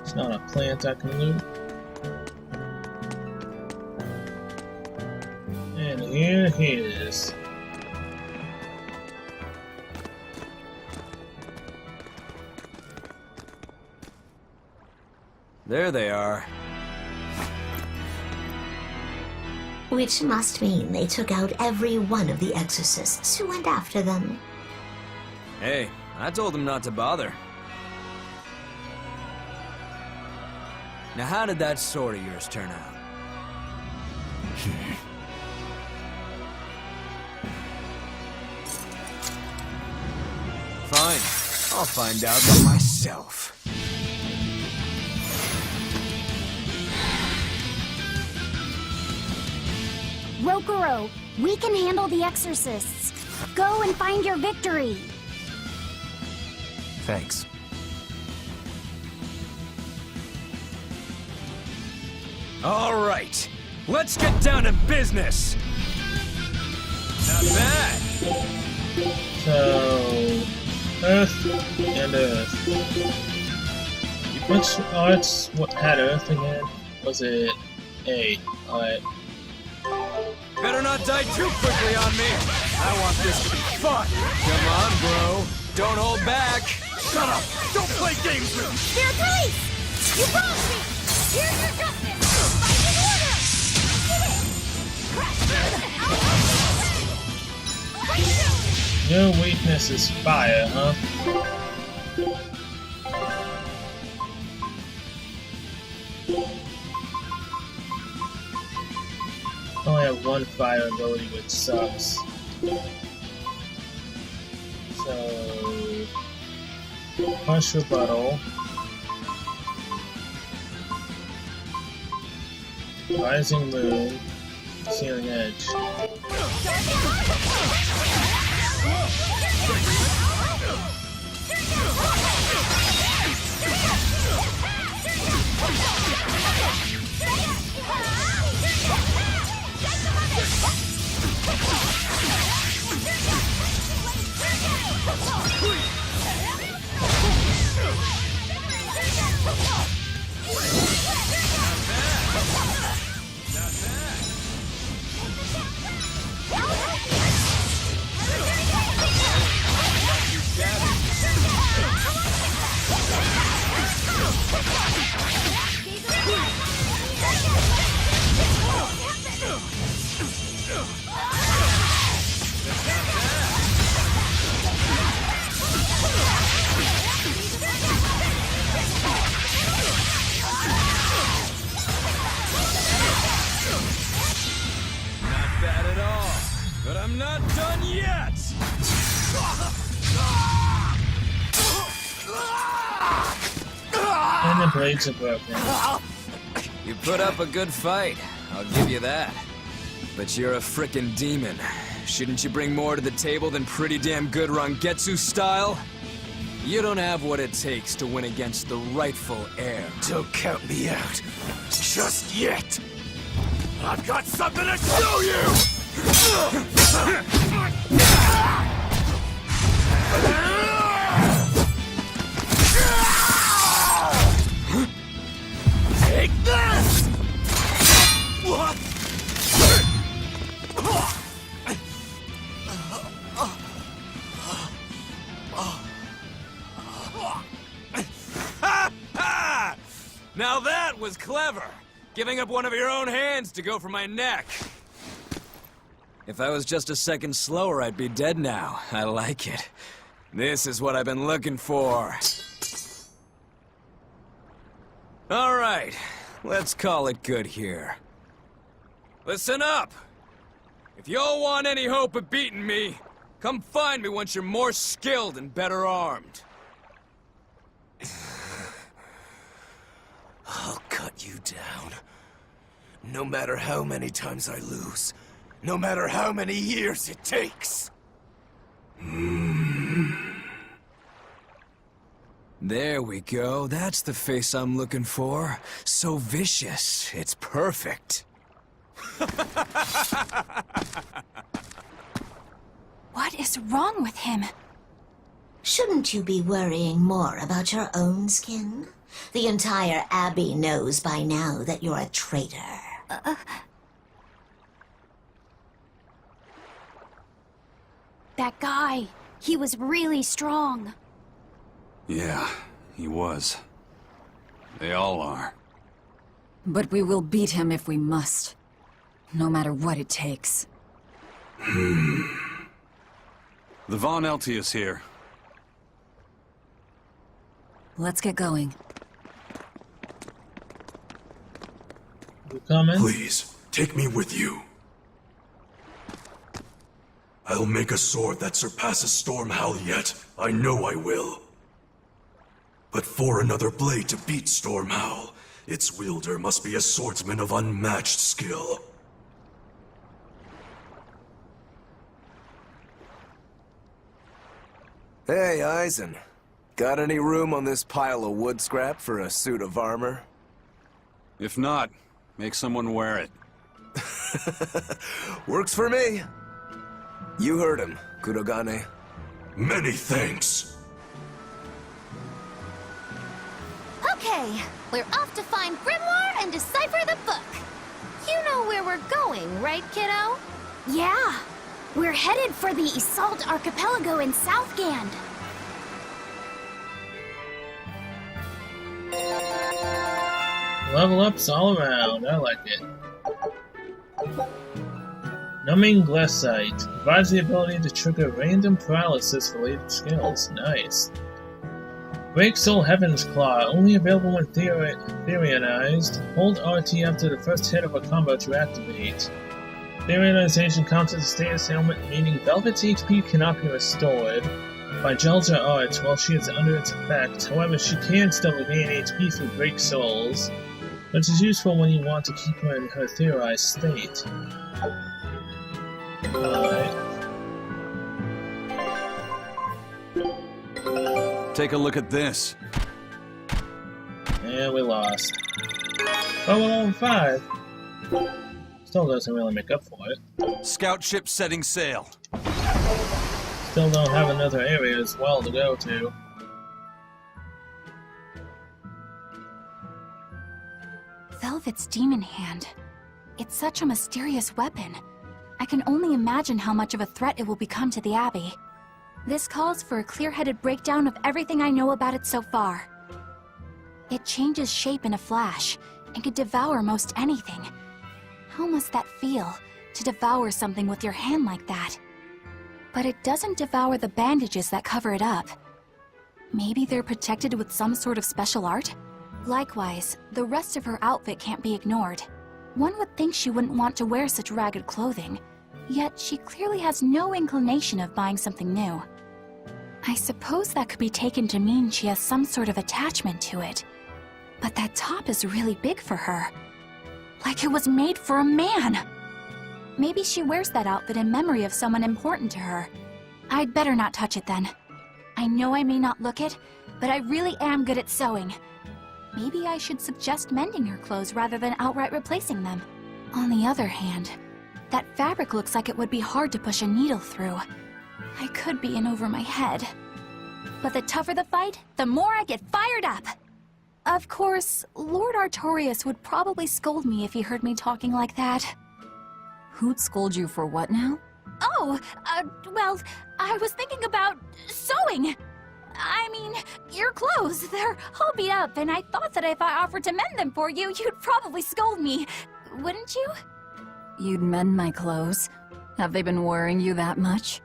It's not a plant I can loot. And here he is. There they are. Which must mean they took out every one of the exorcists who went after them. Hey, I told them not to bother. Now how did that sword of yours turn out? Fine, I'll find out for myself. Rokuro, we can handle the exorcists. Go and find your victory. Thanks. All right, let's get down to business. Not bad. So, Earth and Earth. Which arts had Earth again? Was it A? Alright. Better not die too quickly on me. I want this to be fun. Come on, bro. Don't hold back. Shut up. Don't play games with me. They're police! You wronged me! Here's your justice! Fight in order! Get it! Your weakness is fire, huh? I only have one fire ability, which sucks. So, Harsh Rebuttal, Rising Moon, Searing Edge. But I'm not done yet! And the blades are broken. You put up a good fight, I'll give you that. But you're a frickin' demon. Shouldn't you bring more to the table than pretty damn good Rangetsu style? You don't have what it takes to win against the rightful heir. Don't count me out. Just yet. I've got something to show you! Take this! What? Now that was clever! Giving up one of your own hands to go for my neck. If I was just a second slower, I'd be dead now. I like it. This is what I've been looking for. All right, let's call it good here. Listen up! If y'all want any hope of beating me, come find me once you're more skilled and better armed. I'll cut you down. No matter how many times I lose. No matter how many years it takes. There we go. That's the face I'm looking for. So vicious. It's perfect. What is wrong with him? Shouldn't you be worrying more about your own skin? The entire Abbey knows by now that you're a traitor. That guy, he was really strong. Yeah, he was. They all are. But we will beat him if we must. No matter what it takes. The Von Eltius here. Let's get going. You coming? Please, take me with you. I'll make a sword that surpasses Stormhowl yet. I know I will. But for another blade to beat Stormhowl, its wielder must be a swordsman of unmatched skill. Hey, Eisen. Got any room on this pile of wood scrap for a suit of armor? If not, make someone wear it. Works for me. You heard him, Kurogane. Many thanks. Okay, we're off to find Grimoire and decipher the book. You know where we're going, right, kiddo? Yeah, we're headed for the Isolde Archipelago in Southgand. Level ups all around. I like it. Numbing Glassite provides the ability to trigger random paralysis related skills. Nice. Break Soul Heaven's Claw, only available when Therionized. Hold RT after the first hit of a combo to activate. Therionization counts as a status ailment, meaning Velvet's HP cannot be restored by gels or arts while she is under its effect. However, she can still regain HP through Break Souls, which is useful when you want to keep her in her theorized state. Alright. Take a look at this. And we lost. Oh, well, level 5. Still doesn't really make up for it. Scout ship setting sail. Still don't have another area as well to go to. Velvet's demon hand. It's such a mysterious weapon. I can only imagine how much of a threat it will become to the Abbey. This calls for a clear-headed breakdown of everything I know about it so far. It changes shape in a flash, and can devour most anything. How must that feel, to devour something with your hand like that? But it doesn't devour the bandages that cover it up. Maybe they're protected with some sort of special art? Likewise, the rest of her outfit can't be ignored. One would think she wouldn't want to wear such ragged clothing, Yet she clearly has no inclination of buying something new. I suppose that could be taken to mean she has some sort of attachment to it. But that top is really big for her. Like it was made for a man. Maybe she wears that outfit in memory of someone important to her. I'd better not touch it then. I know I may not look it, but I really am good at sewing. Maybe I should suggest mending her clothes rather than outright replacing them. On the other hand, that fabric looks like it would be hard to push a needle through. I could be in over my head. But the tougher the fight, the more I get fired up! Of course, Lord Artorias would probably scold me if he heard me talking like that. Who'd scold you for what now? Oh, well, I was thinking about sewing. I mean, your clothes, they're all beat up, and I thought that if I offered to mend them for you, you'd probably scold me. Wouldn't you? You'd mend my clothes? Have they been worrying you that much?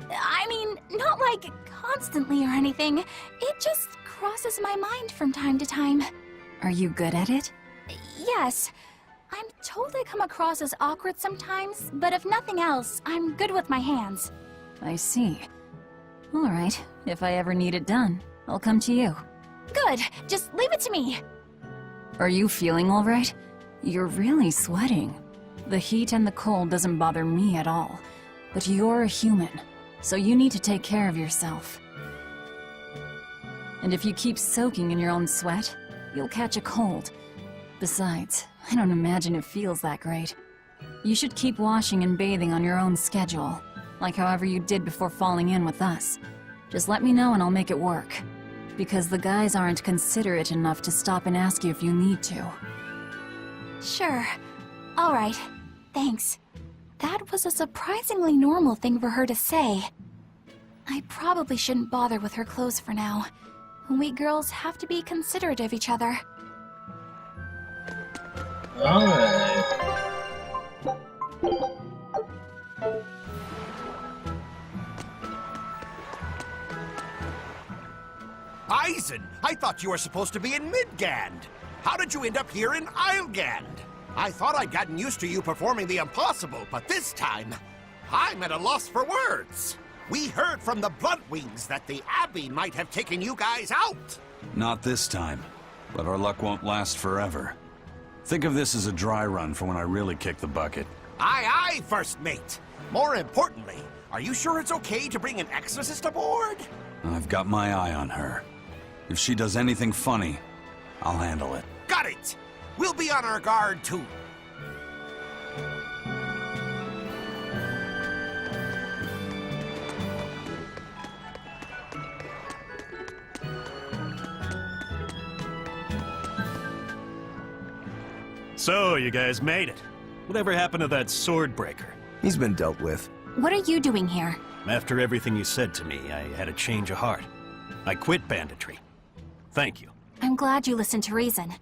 I mean, not like constantly or anything. It just crosses my mind from time to time. Are you good at it? Yes. I'm told I come across as awkward sometimes, but if nothing else, I'm good with my hands. I see. All right, if I ever need it done, I'll come to you. Good, just leave it to me. Are you feeling all right? You're really sweating. The heat and the cold doesn't bother me at all, but you're a human, so you need to take care of yourself. And if you keep soaking in your own sweat, you'll catch a cold. Besides, I don't imagine it feels that great. You should keep washing and bathing on your own schedule, like however you did before falling in with us. Just let me know and I'll make it work. Because the guys aren't considerate enough to stop and ask you if you need to. Sure. All right. Thanks. That was a surprisingly normal thing for her to say. I probably shouldn't bother with her clothes for now. We girls have to be considerate of each other. Alright. Eisen, I thought you were supposed to be in Midgand. How did you end up here in Islegand? I thought I'd gotten used to you performing the impossible, but this time, I'm at a loss for words. We heard from the Bloodwings that the Abbey might have taken you guys out. Not this time, but our luck won't last forever. Think of this as a dry run for when I really kick the bucket. Aye, aye, First Mate. More importantly, are you sure it's okay to bring an exorcist aboard? I've got my eye on her. If she does anything funny, I'll handle it. Got it! We'll be on our guard, too. So, you guys made it. Whatever happened to that sword breaker? He's been dealt with. What are you doing here? After everything you said to me, I had a change of heart. I quit banditry. Thank you. I'm glad you listened to reason.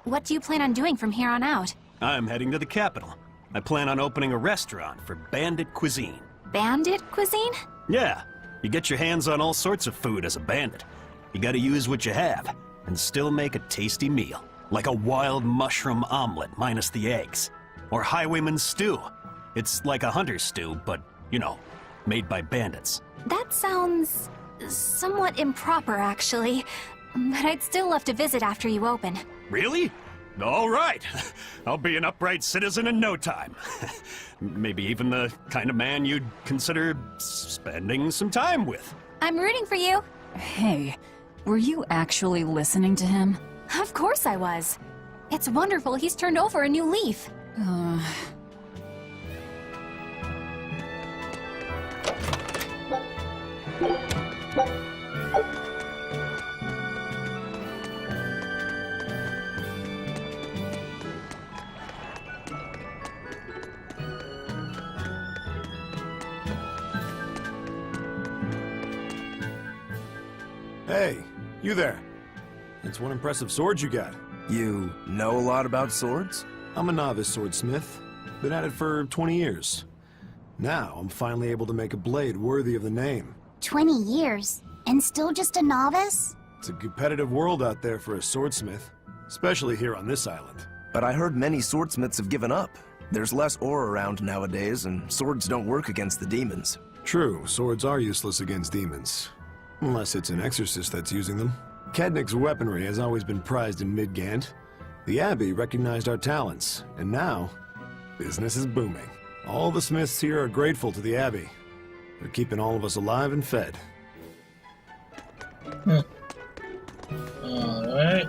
What do you plan on doing from here on out? I'm heading to the capital. I plan on opening a restaurant for bandit cuisine. Bandit cuisine? Yeah, you get your hands on all sorts of food as a bandit. You gotta use what you have, and still make a tasty meal. Like a wild mushroom omelet minus the eggs. Or highwayman stew. It's like a hunter's stew, but, you know, made by bandits. That sounds somewhat improper, actually. But I'd still love to visit after you open. Really? All right. I'll be an upright citizen in no time. Maybe even the kind of man you'd consider spending some time with. I'm rooting for you. Hey, were you actually listening to him? Of course I was. It's wonderful he's turned over a new leaf. Hey, you there. That's one impressive sword you got. You know a lot about swords? I'm a novice swordsmith. Been at it for 20 years. Now, I'm finally able to make a blade worthy of the name. 20 years? And still just a novice? It's a competitive world out there for a swordsmith. Especially here on this island. But I heard many swordsmiths have given up. There's less ore around nowadays, and swords don't work against the demons. True, swords are useless against demons. Unless it's an exorcist that's using them. Kednik's weaponry has always been prized in Midgand. The Abbey recognized our talents, and now, business is booming. All the smiths here are grateful to the Abbey. They're keeping all of us alive and fed. Alright.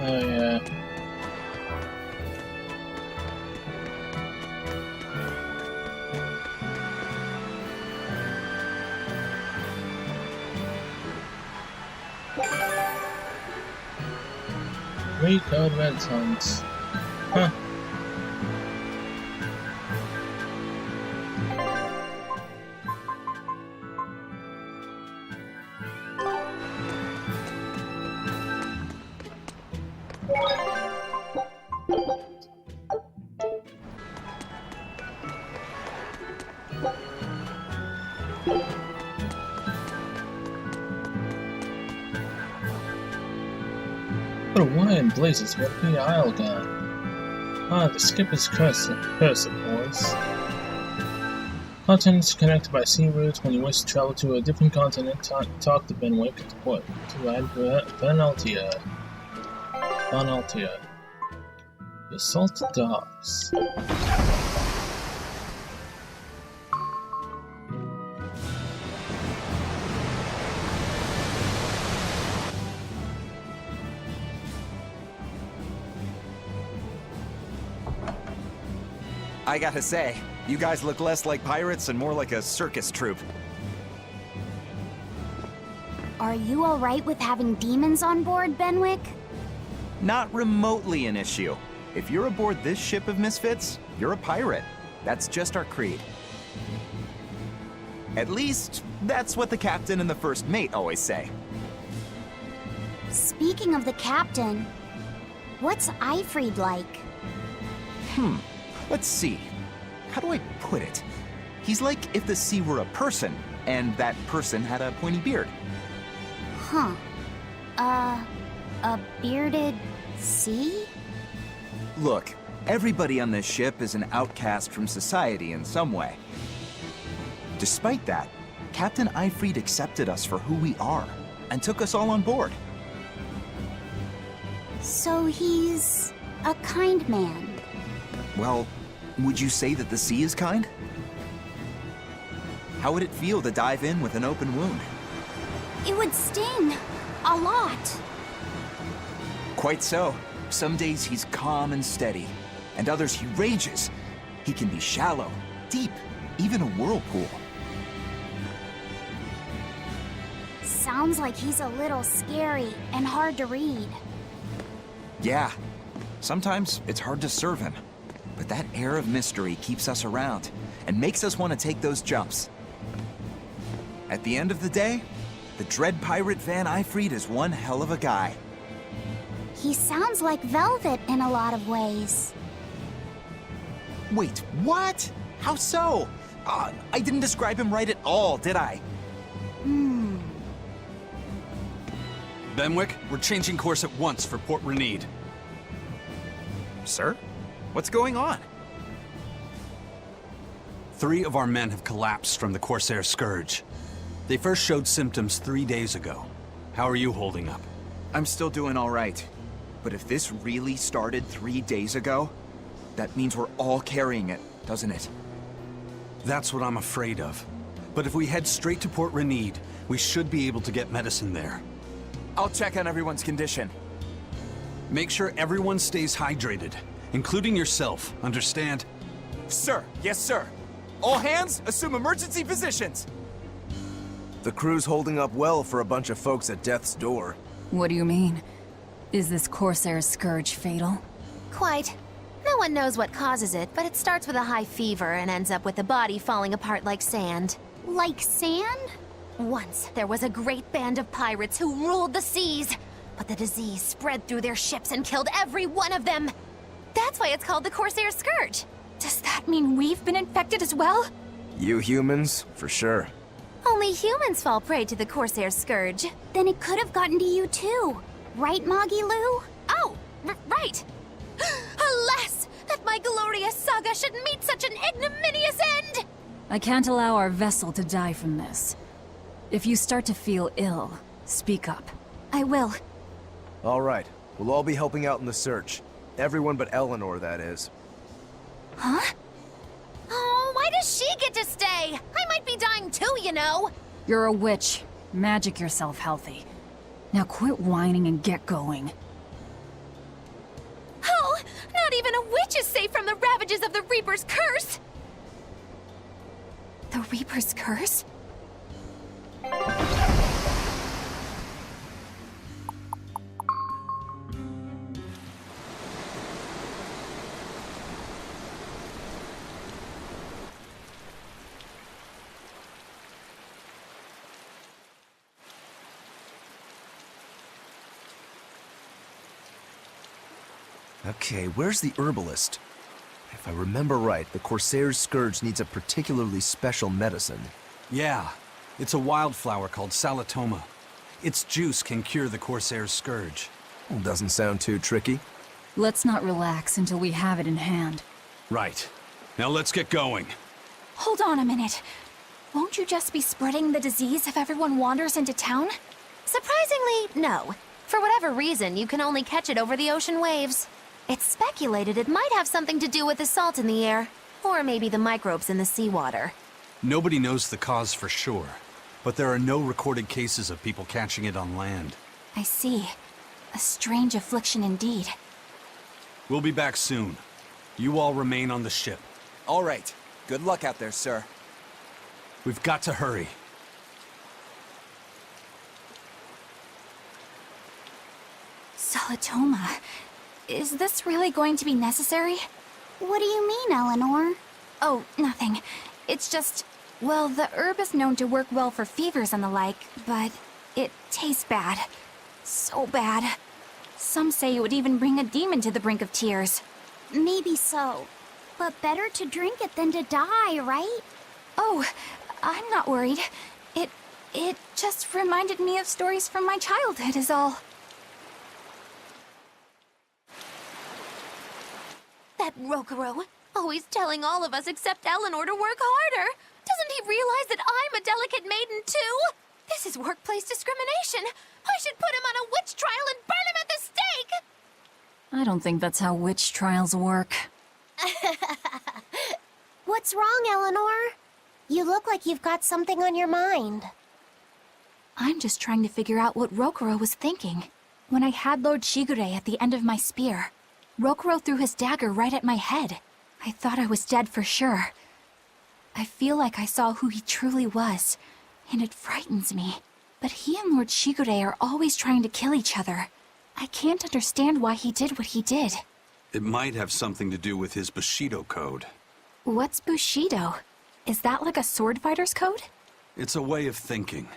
Oh yeah. Recode red songs. Huh. But why in blazes would be Islegard? Ah, the skipper's curse of course. Continents connected by sea routes. When you wish to travel to a different continent, talk to Benwick at the port. To add Vanaltia. The salted dogs. I gotta say, you guys look less like pirates and more like a circus troupe. Are you alright with having demons on board, Benwick? Not remotely an issue. If you're aboard this ship of misfits, you're a pirate. That's just our creed. At least, that's what the captain and the first mate always say. Speaking of the captain, what's Eifried like? Let's see. How do I put it? He's like if the sea were a person, and that person had a pointy beard. Huh. A bearded sea? Look, everybody on this ship is an outcast from society in some way. Despite that, Captain Eifried accepted us for who we are, and took us all on board. So he's a kind man. Well, would you say that the sea is kind? How would it feel to dive in with an open wound? It would sting. A lot. Quite so. Some days he's calm and steady, and others he rages. He can be shallow, deep, even a whirlpool. Sounds like he's a little scary and hard to read. Yeah. Sometimes it's hard to serve him. But that air of mystery keeps us around, and makes us want to take those jumps. At the end of the day, the dread pirate Van Eifried is one hell of a guy. He sounds like Velvet in a lot of ways. Wait, what? How so? I didn't describe him right at all, did I? Benwick, we're changing course at once for Port Renede. Sir? What's going on? 3 of our men have collapsed from the Corsair Scourge. They first showed symptoms 3 days ago. How are you holding up? I'm still doing all right. But if this really started 3 days ago, that means we're all carrying it, doesn't it? That's what I'm afraid of. But if we head straight to Port Renede, we should be able to get medicine there. I'll check on everyone's condition. Make sure everyone stays hydrated, including yourself, understand? Sir, yes sir. All hands, assume emergency positions. The crew's holding up well for a bunch of folks at death's door. What do you mean? Is this Corsair's Scourge fatal? Quite. No one knows what causes it, but it starts with a high fever and ends up with the body falling apart like sand. Like sand? Once, there was a great band of pirates who ruled the seas, but the disease spread through their ships and killed every one of them. That's why it's called the Corsair Scourge. Does that mean we've been infected as well? You humans, for sure. Only humans fall prey to the Corsair's scourge. Then it could have gotten to you too. Right, Magilu? Oh, right! Alas, that my glorious saga should meet such an ignominious end! I can't allow our vessel to die from this. If you start to feel ill, speak up. I will. All right, we'll all be helping out in the search. Everyone but Eleanor, that is. Huh? Oh, why does she get to stay? I might be dying too, you know. You're a witch. Magic yourself healthy. Now quit whining and get going. Oh, not even a witch is safe from the ravages of the Reaper's curse! The Reaper's curse? Okay, where's the herbalist? If I remember right, the Corsair's scourge needs a particularly special medicine. Yeah, it's a wildflower called Salatoma. Its juice can cure the Corsair's scourge. Well, doesn't sound too tricky. Let's not relax until we have it in hand. Right. Now let's get going. Hold on a minute. Won't you just be spreading the disease if everyone wanders into town? Surprisingly, no. For whatever reason, you can only catch it over the ocean waves. It's speculated it might have something to do with the salt in the air, or maybe the microbes in the seawater. Nobody knows the cause for sure, but there are no recorded cases of people catching it on land. I see. A strange affliction indeed. We'll be back soon. You all remain on the ship. All right. Good luck out there, sir. We've got to hurry. Salatoma. Is this really going to be necessary? What do you mean, Eleanor? Oh, nothing. It's just, well, the herb is known to work well for fevers and the like, but it tastes bad. So bad. Some say it would even bring a demon to the brink of tears. Maybe so. But better to drink it than to die, right? Oh, I'm not worried. It just reminded me of stories from my childhood is all. That Rokuro, always telling all of us except Eleanor to work harder. Doesn't he realize that I'm a delicate maiden too? This is workplace discrimination. I should put him on a witch trial and burn him at the stake! I don't think that's how witch trials work. What's wrong, Eleanor? You look like you've got something on your mind. I'm just trying to figure out what Rokuro was thinking. When I had Lord Shigure at the end of my spear, Rokuro threw his dagger right at my head. I thought I was dead for sure. I feel like I saw who he truly was, and it frightens me. But he and Lord Shigure are always trying to kill each other. I can't understand why he did what he did. It might have something to do with his Bushido code. What's Bushido? Is that like a sword fighter's code? It's a way of thinking.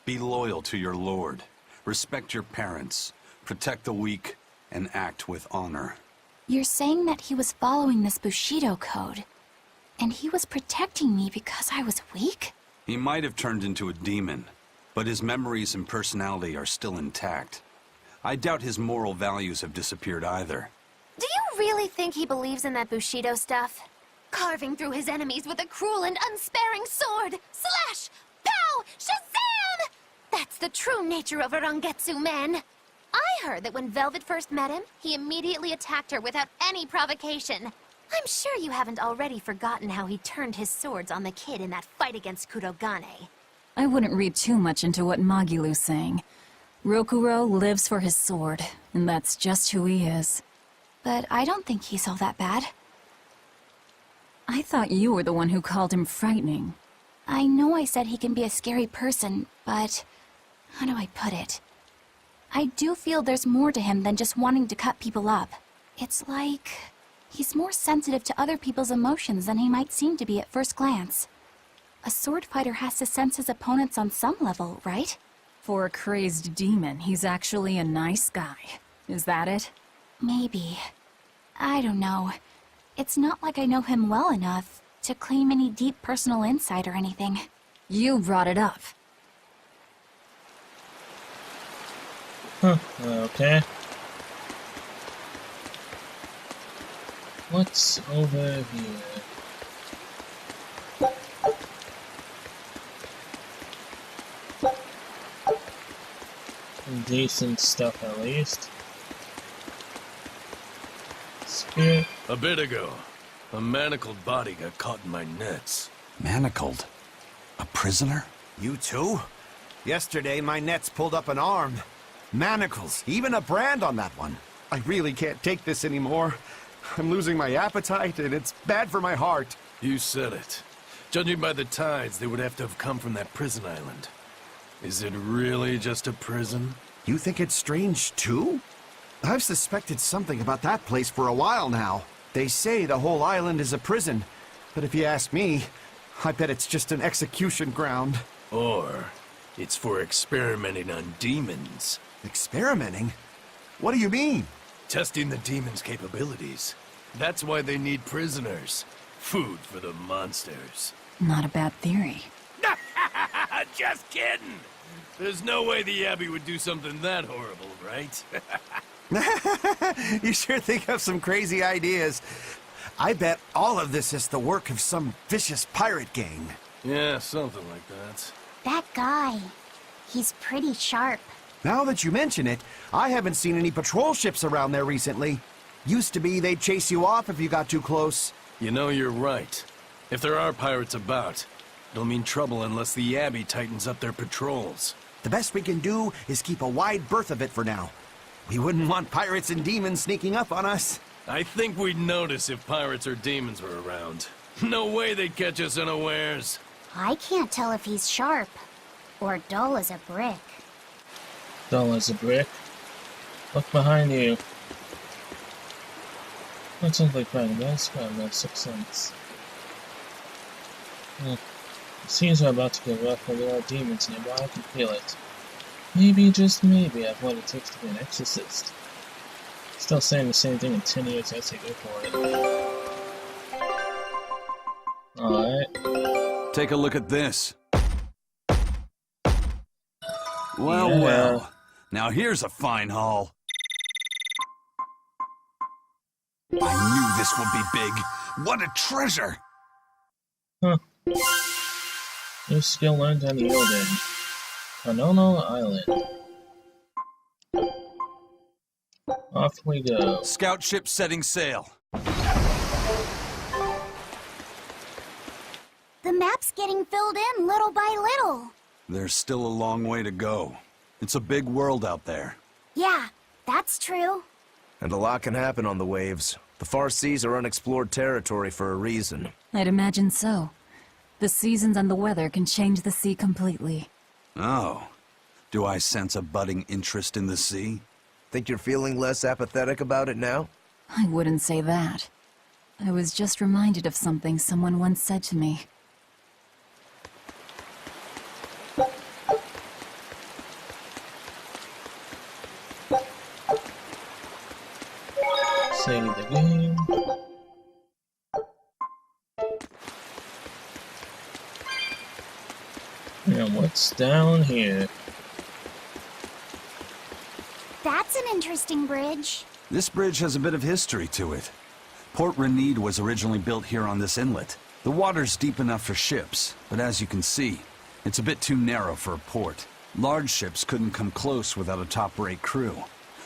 Be loyal to your lord. Respect your parents. Protect the weak. And act with honor. You're saying that he was following this Bushido code, and he was protecting me because I was weak? He might have turned into a demon, but his memories and personality are still intact. I doubt his moral values have disappeared either. Do you really think he believes in that Bushido stuff? Carving through his enemies with a cruel and unsparing sword! Slash! Pow! Shazam! That's the true nature of a Rangetsu man! I heard that when Velvet first met him, he immediately attacked her without any provocation. I'm sure you haven't already forgotten how he turned his swords on the kid in that fight against Kurogane. I wouldn't read too much into what Magilu's saying. Rokuro lives for his sword, and that's just who he is. But I don't think he's all that bad. I thought you were the one who called him frightening. I know I said he can be a scary person, but how do I put it? I do feel there's more to him than just wanting to cut people up. It's like he's more sensitive to other people's emotions than he might seem to be at first glance. A sword fighter has to sense his opponents on some level, right? For a crazed demon, he's actually a nice guy. Is that it? Maybe. I don't know. It's not like I know him well enough to claim any deep personal insight or anything. You brought it up. Huh, okay. What's over here? Some decent stuff at least. Spear. A bit ago, a manacled body got caught in my nets. Manacled? A prisoner? You too? Yesterday, my nets pulled up an arm. Manacles, even a brand on that one. I really can't take this anymore. I'm losing my appetite, and it's bad for my heart. You said it. Judging by the tides, they would have to have come from that prison island. Is it really just a prison? You think it's strange, too? I've suspected something about that place for a while now. They say the whole island is a prison, but if you ask me, I bet it's just an execution ground. Or it's for experimenting on demons. Experimenting? What do you mean? Testing the demons' capabilities. That's why they need prisoners. Food for the monsters. Not a bad theory. Just kidding! There's no way the Abbey would do something that horrible, right? You sure think of some crazy ideas. I bet all of this is the work of some vicious pirate gang. Yeah, something like that. That guy. He's pretty sharp. Now that you mention it, I haven't seen any patrol ships around there recently. Used to be they'd chase you off if you got too close. You know, you're right. If there are pirates about, it'll mean trouble unless the Abbey tightens up their patrols. The best we can do is keep a wide berth of it for now. We wouldn't want pirates and demons sneaking up on us. I think we'd notice if pirates or demons were around. No way they'd catch us unawares. I can't tell if he's sharp or dull as a brick. Dull as a brick. Look behind you. That sounds like fine. That's about 6 cents. It seems we're about to get rough, but there are demons nearby. I can feel it. Maybe, just maybe, I have what it takes to be an exorcist. Still saying the same thing in 10 years, I say go for it. Alright. Take a look at this. Well, Yeah. well. Now here's a fine haul. I knew this would be big. What a treasure! Huh. New skill learned on the Ilden. Konono Island. Off we go. Scout ship setting sail. The map's getting filled in little by little. There's still a long way to go. It's a big world out there. Yeah, that's true. And a lot can happen on the waves. The far seas are unexplored territory for a reason. I'd imagine so. The seasons and the weather can change the sea completely. Oh. Do I sense a budding interest in the sea? Think you're feeling less apathetic about it now? I wouldn't say that. I was just reminded of something someone once said to me. Save the game. And what's down here? That's an interesting bridge. This bridge has a bit of history to it. Port Renede was originally built here on this inlet. The water's deep enough for ships, but as you can see, it's a bit too narrow for a port. Large ships couldn't come close without a top-rate crew.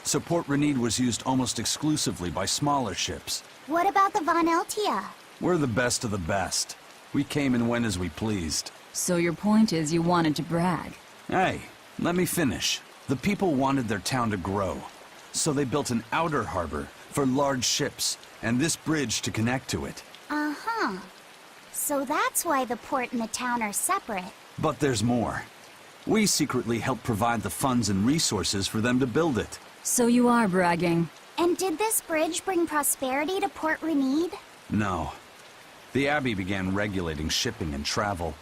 So Port Renede was used almost exclusively by smaller ships. What about the Von Eltia? We're the best of the best. We came and went as we pleased. So your point is you wanted to brag? Hey, let me finish. The people wanted their town to grow, so they built an outer harbor for large ships, and this bridge to connect to it. Uh-huh. So that's why the port and the town are separate. But there's more. We secretly helped provide the funds and resources for them to build it. So you are bragging. And did this bridge bring prosperity to Port Renede? No. The Abbey began regulating shipping and travel,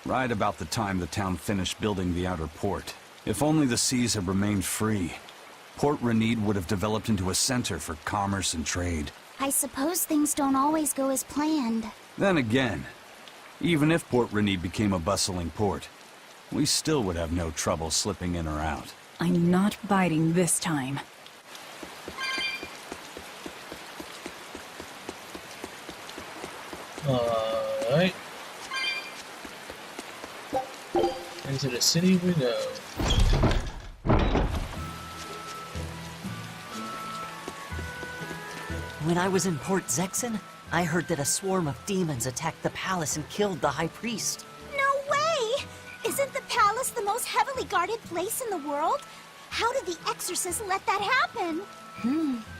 right about the time the town finished building the outer port. If only the seas had remained free, Port Renede would have developed into a center for commerce and trade. I suppose things don't always go as planned. Then again, even if Port Renid became a bustling port, we still would have no trouble slipping in or out. I'm not biting this time. Alright. Into the city we go. When I was in Port Zexen, I heard that a swarm of demons attacked the palace and killed the High Priest. No way! Isn't the palace the most heavily guarded place in the world? How did the exorcist let that happen?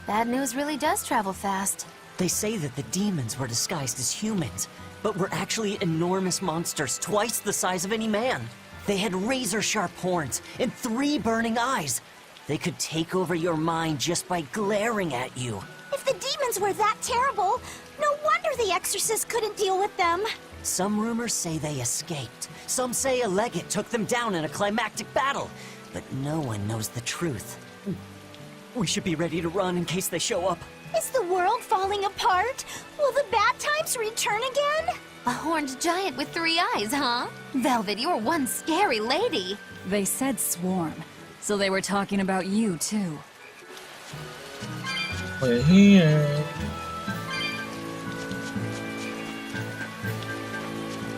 Bad news really does travel fast. They say that the demons were disguised as humans, but were actually enormous monsters twice the size of any man. They had razor-sharp horns and 3 burning eyes. They could take over your mind just by glaring at you. If the demons were that terrible, no wonder the exorcist couldn't deal with them. Some rumors say they escaped. Some say a legate took them down in a climactic battle. But no one knows the truth. We should be ready to run in case they show up. Is the world falling apart? Will the bad times return again? A horned giant with 3 eyes, huh? Velvet, you're one scary lady. They said swarm, so they were talking about you, too. We're here.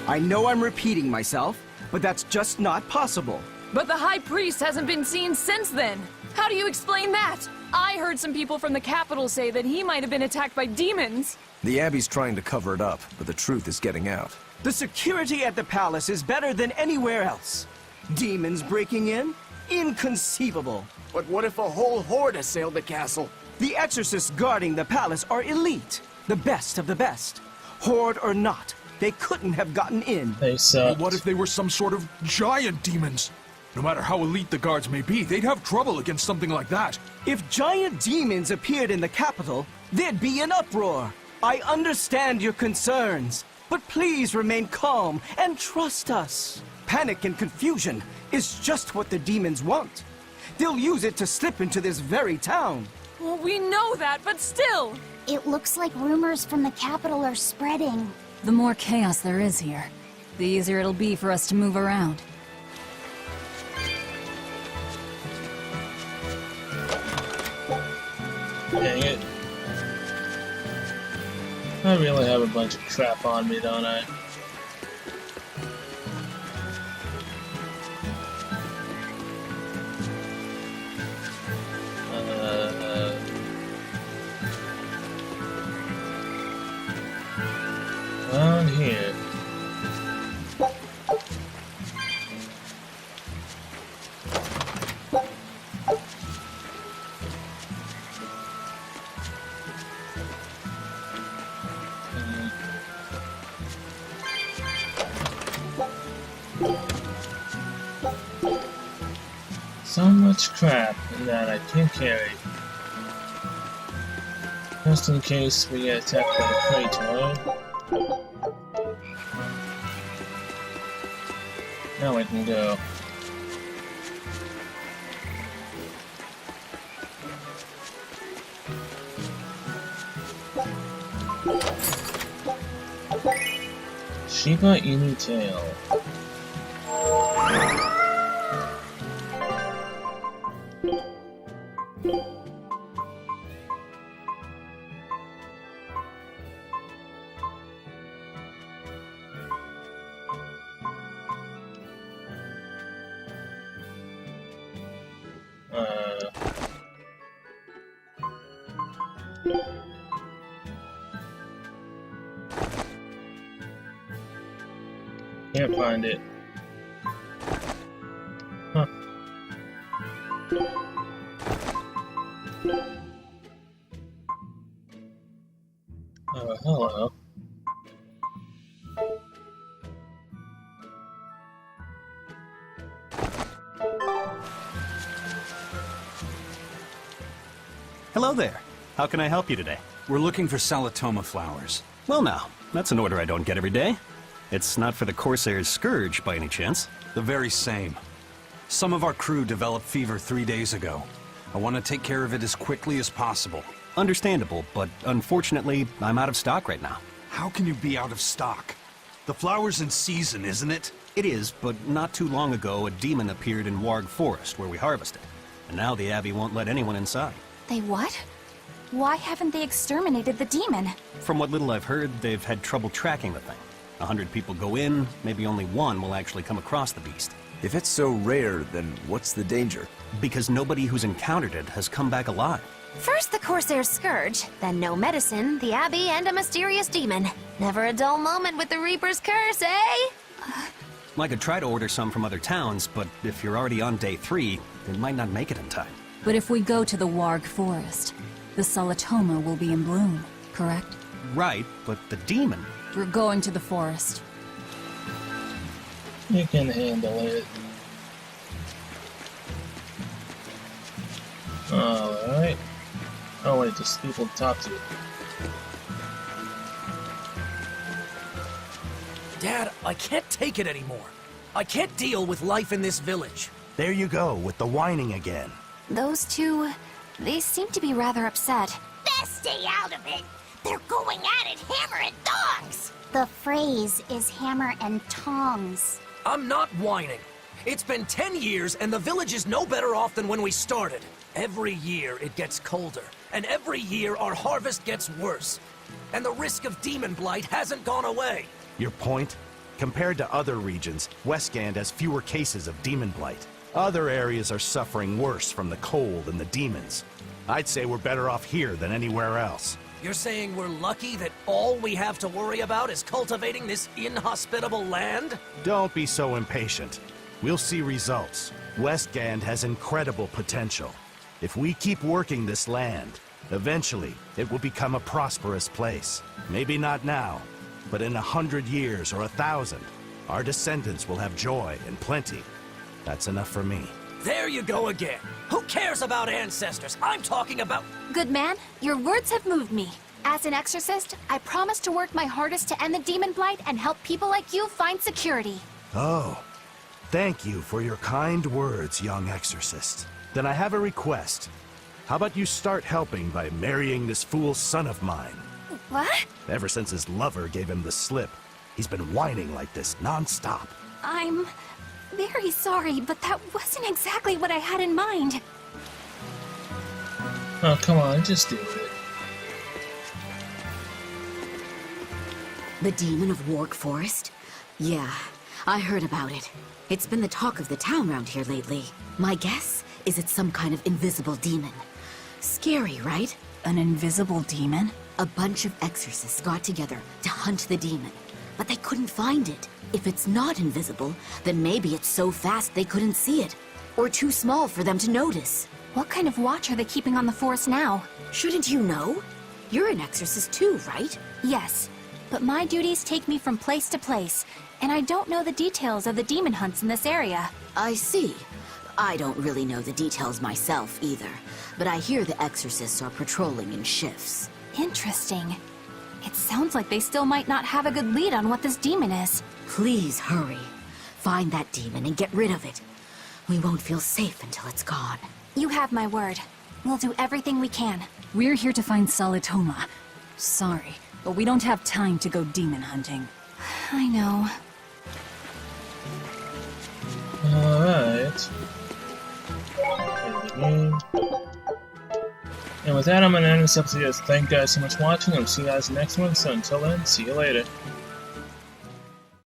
I know I'm repeating myself, but that's just not possible. But the High Priest hasn't been seen since then. How do you explain that? I heard some people from the capital say that he might have been attacked by demons. The Abbey's trying to cover it up, but the truth is getting out. The security at the palace is better than anywhere else. Demons breaking in? Inconceivable. But what if a whole horde assailed the castle? The exorcists guarding the palace are elite. The best of the best. Horde or not, they couldn't have gotten in. They suck. What if they were some sort of giant demons? No matter how elite the guards may be, they'd have trouble against something like that. If giant demons appeared in the capital, there'd be an uproar. I understand your concerns, but please remain calm and trust us. Panic and confusion is just what the demons want. They'll use it to slip into this very town. Well, we know that, but still. It looks like rumors from the capital are spreading. The more chaos there is here, the easier it'll be for us to move around. Dang it. I really have a bunch of crap on me, don't I? On here. So much crap that I can't carry. Just in case we get attacked by the Praetor. Now we can go. Shiba Inu tail. Can't find it. Huh. Oh, hello. Hello there. How can I help you today? We're looking for Salatoma flowers. Well now, that's an order I don't get every day. It's not for the Corsair's Scourge, by any chance? The very same. Some of our crew developed fever 3 days ago. I want to take care of it as quickly as possible. Understandable, but unfortunately, I'm out of stock right now. How can you be out of stock? The flower's in season, isn't it? It is, but not too long ago, a demon appeared in Warg Forest, where we harvested. And now the Abbey won't let anyone inside. They what? Why haven't they exterminated the demon? From what little I've heard, they've had trouble tracking the thing. 100 people go in, maybe only one will actually come across the beast. If it's so rare, then what's the danger? Because nobody who's encountered it has come back alive. First the Corsair's Scourge, then no medicine, the Abbey, and a mysterious demon. Never a dull moment with the Reaper's Curse, eh? I could try to order some from other towns, but if you're already on day 3, they might not make it in time. But if we go to the Warg Forest, the Solatoma will be in bloom, correct? Right, but the demon... We're going to the forest. You can handle it. Alright. Oh wait, there's people to talk to. Dad, I can't take it anymore. I can't deal with life in this village. There you go, with the whining again. Those two, they seem to be rather upset. Best stay out of it. They're going at it hammer and tongs. The phrase is hammer and tongs. I'm not whining. It's been 10 years and the village is no better off than when we started. Every year it gets colder, and every year our harvest gets worse. And the risk of demon blight hasn't gone away. Your point? Compared to other regions, Westgand has fewer cases of demon blight. Other areas are suffering worse from the cold and the demons. I'd say we're better off here than anywhere else. You're saying we're lucky that all we have to worry about is cultivating this inhospitable land? Don't be so impatient. We'll see results. Westgand has incredible potential. If we keep working this land, eventually it will become a prosperous place. Maybe not now, but in 100 years or 1,000, our descendants will have joy and plenty. That's enough for me. There you go again. Who cares about ancestors? I'm talking about... Good man, your words have moved me. As an exorcist, I promise to work my hardest to end the demon blight and help people like you find security. Oh, thank you for your kind words, young exorcist. Then I have a request. How about you start helping by marrying this fool's son of mine? What? Ever since his lover gave him the slip, he's been whining like this non-stop. I'm very sorry, but that wasn't exactly what I had in mind. Oh, come on, just do it. The demon of Warg Forest? Yeah, I heard about it. It's been the talk of the town around here lately. My guess is it's some kind of invisible demon. Scary, right? An invisible demon? A bunch of exorcists got together to hunt the demon, but they couldn't find it. If it's not invisible, then maybe it's so fast they couldn't see it, or too small for them to notice. What kind of watch are they keeping on the forest now? Shouldn't you know? You're an exorcist too, right? Yes, but my duties take me from place to place, and I don't know the details of the demon hunts in this area. I see. I don't really know the details myself either, but I hear the exorcists are patrolling in shifts. Interesting. It sounds like they still might not have a good lead on what this demon is. Please hurry. Find that demon and get rid of it. We won't feel safe until it's gone. You have my word. We'll do everything we can. We're here to find Solatoma. Sorry, but we don't have time to go demon hunting. I know. Alright. And with that, I'm going to end this episode. Thank you guys so much for watching. I'll see you guys next one. So until then, see you later.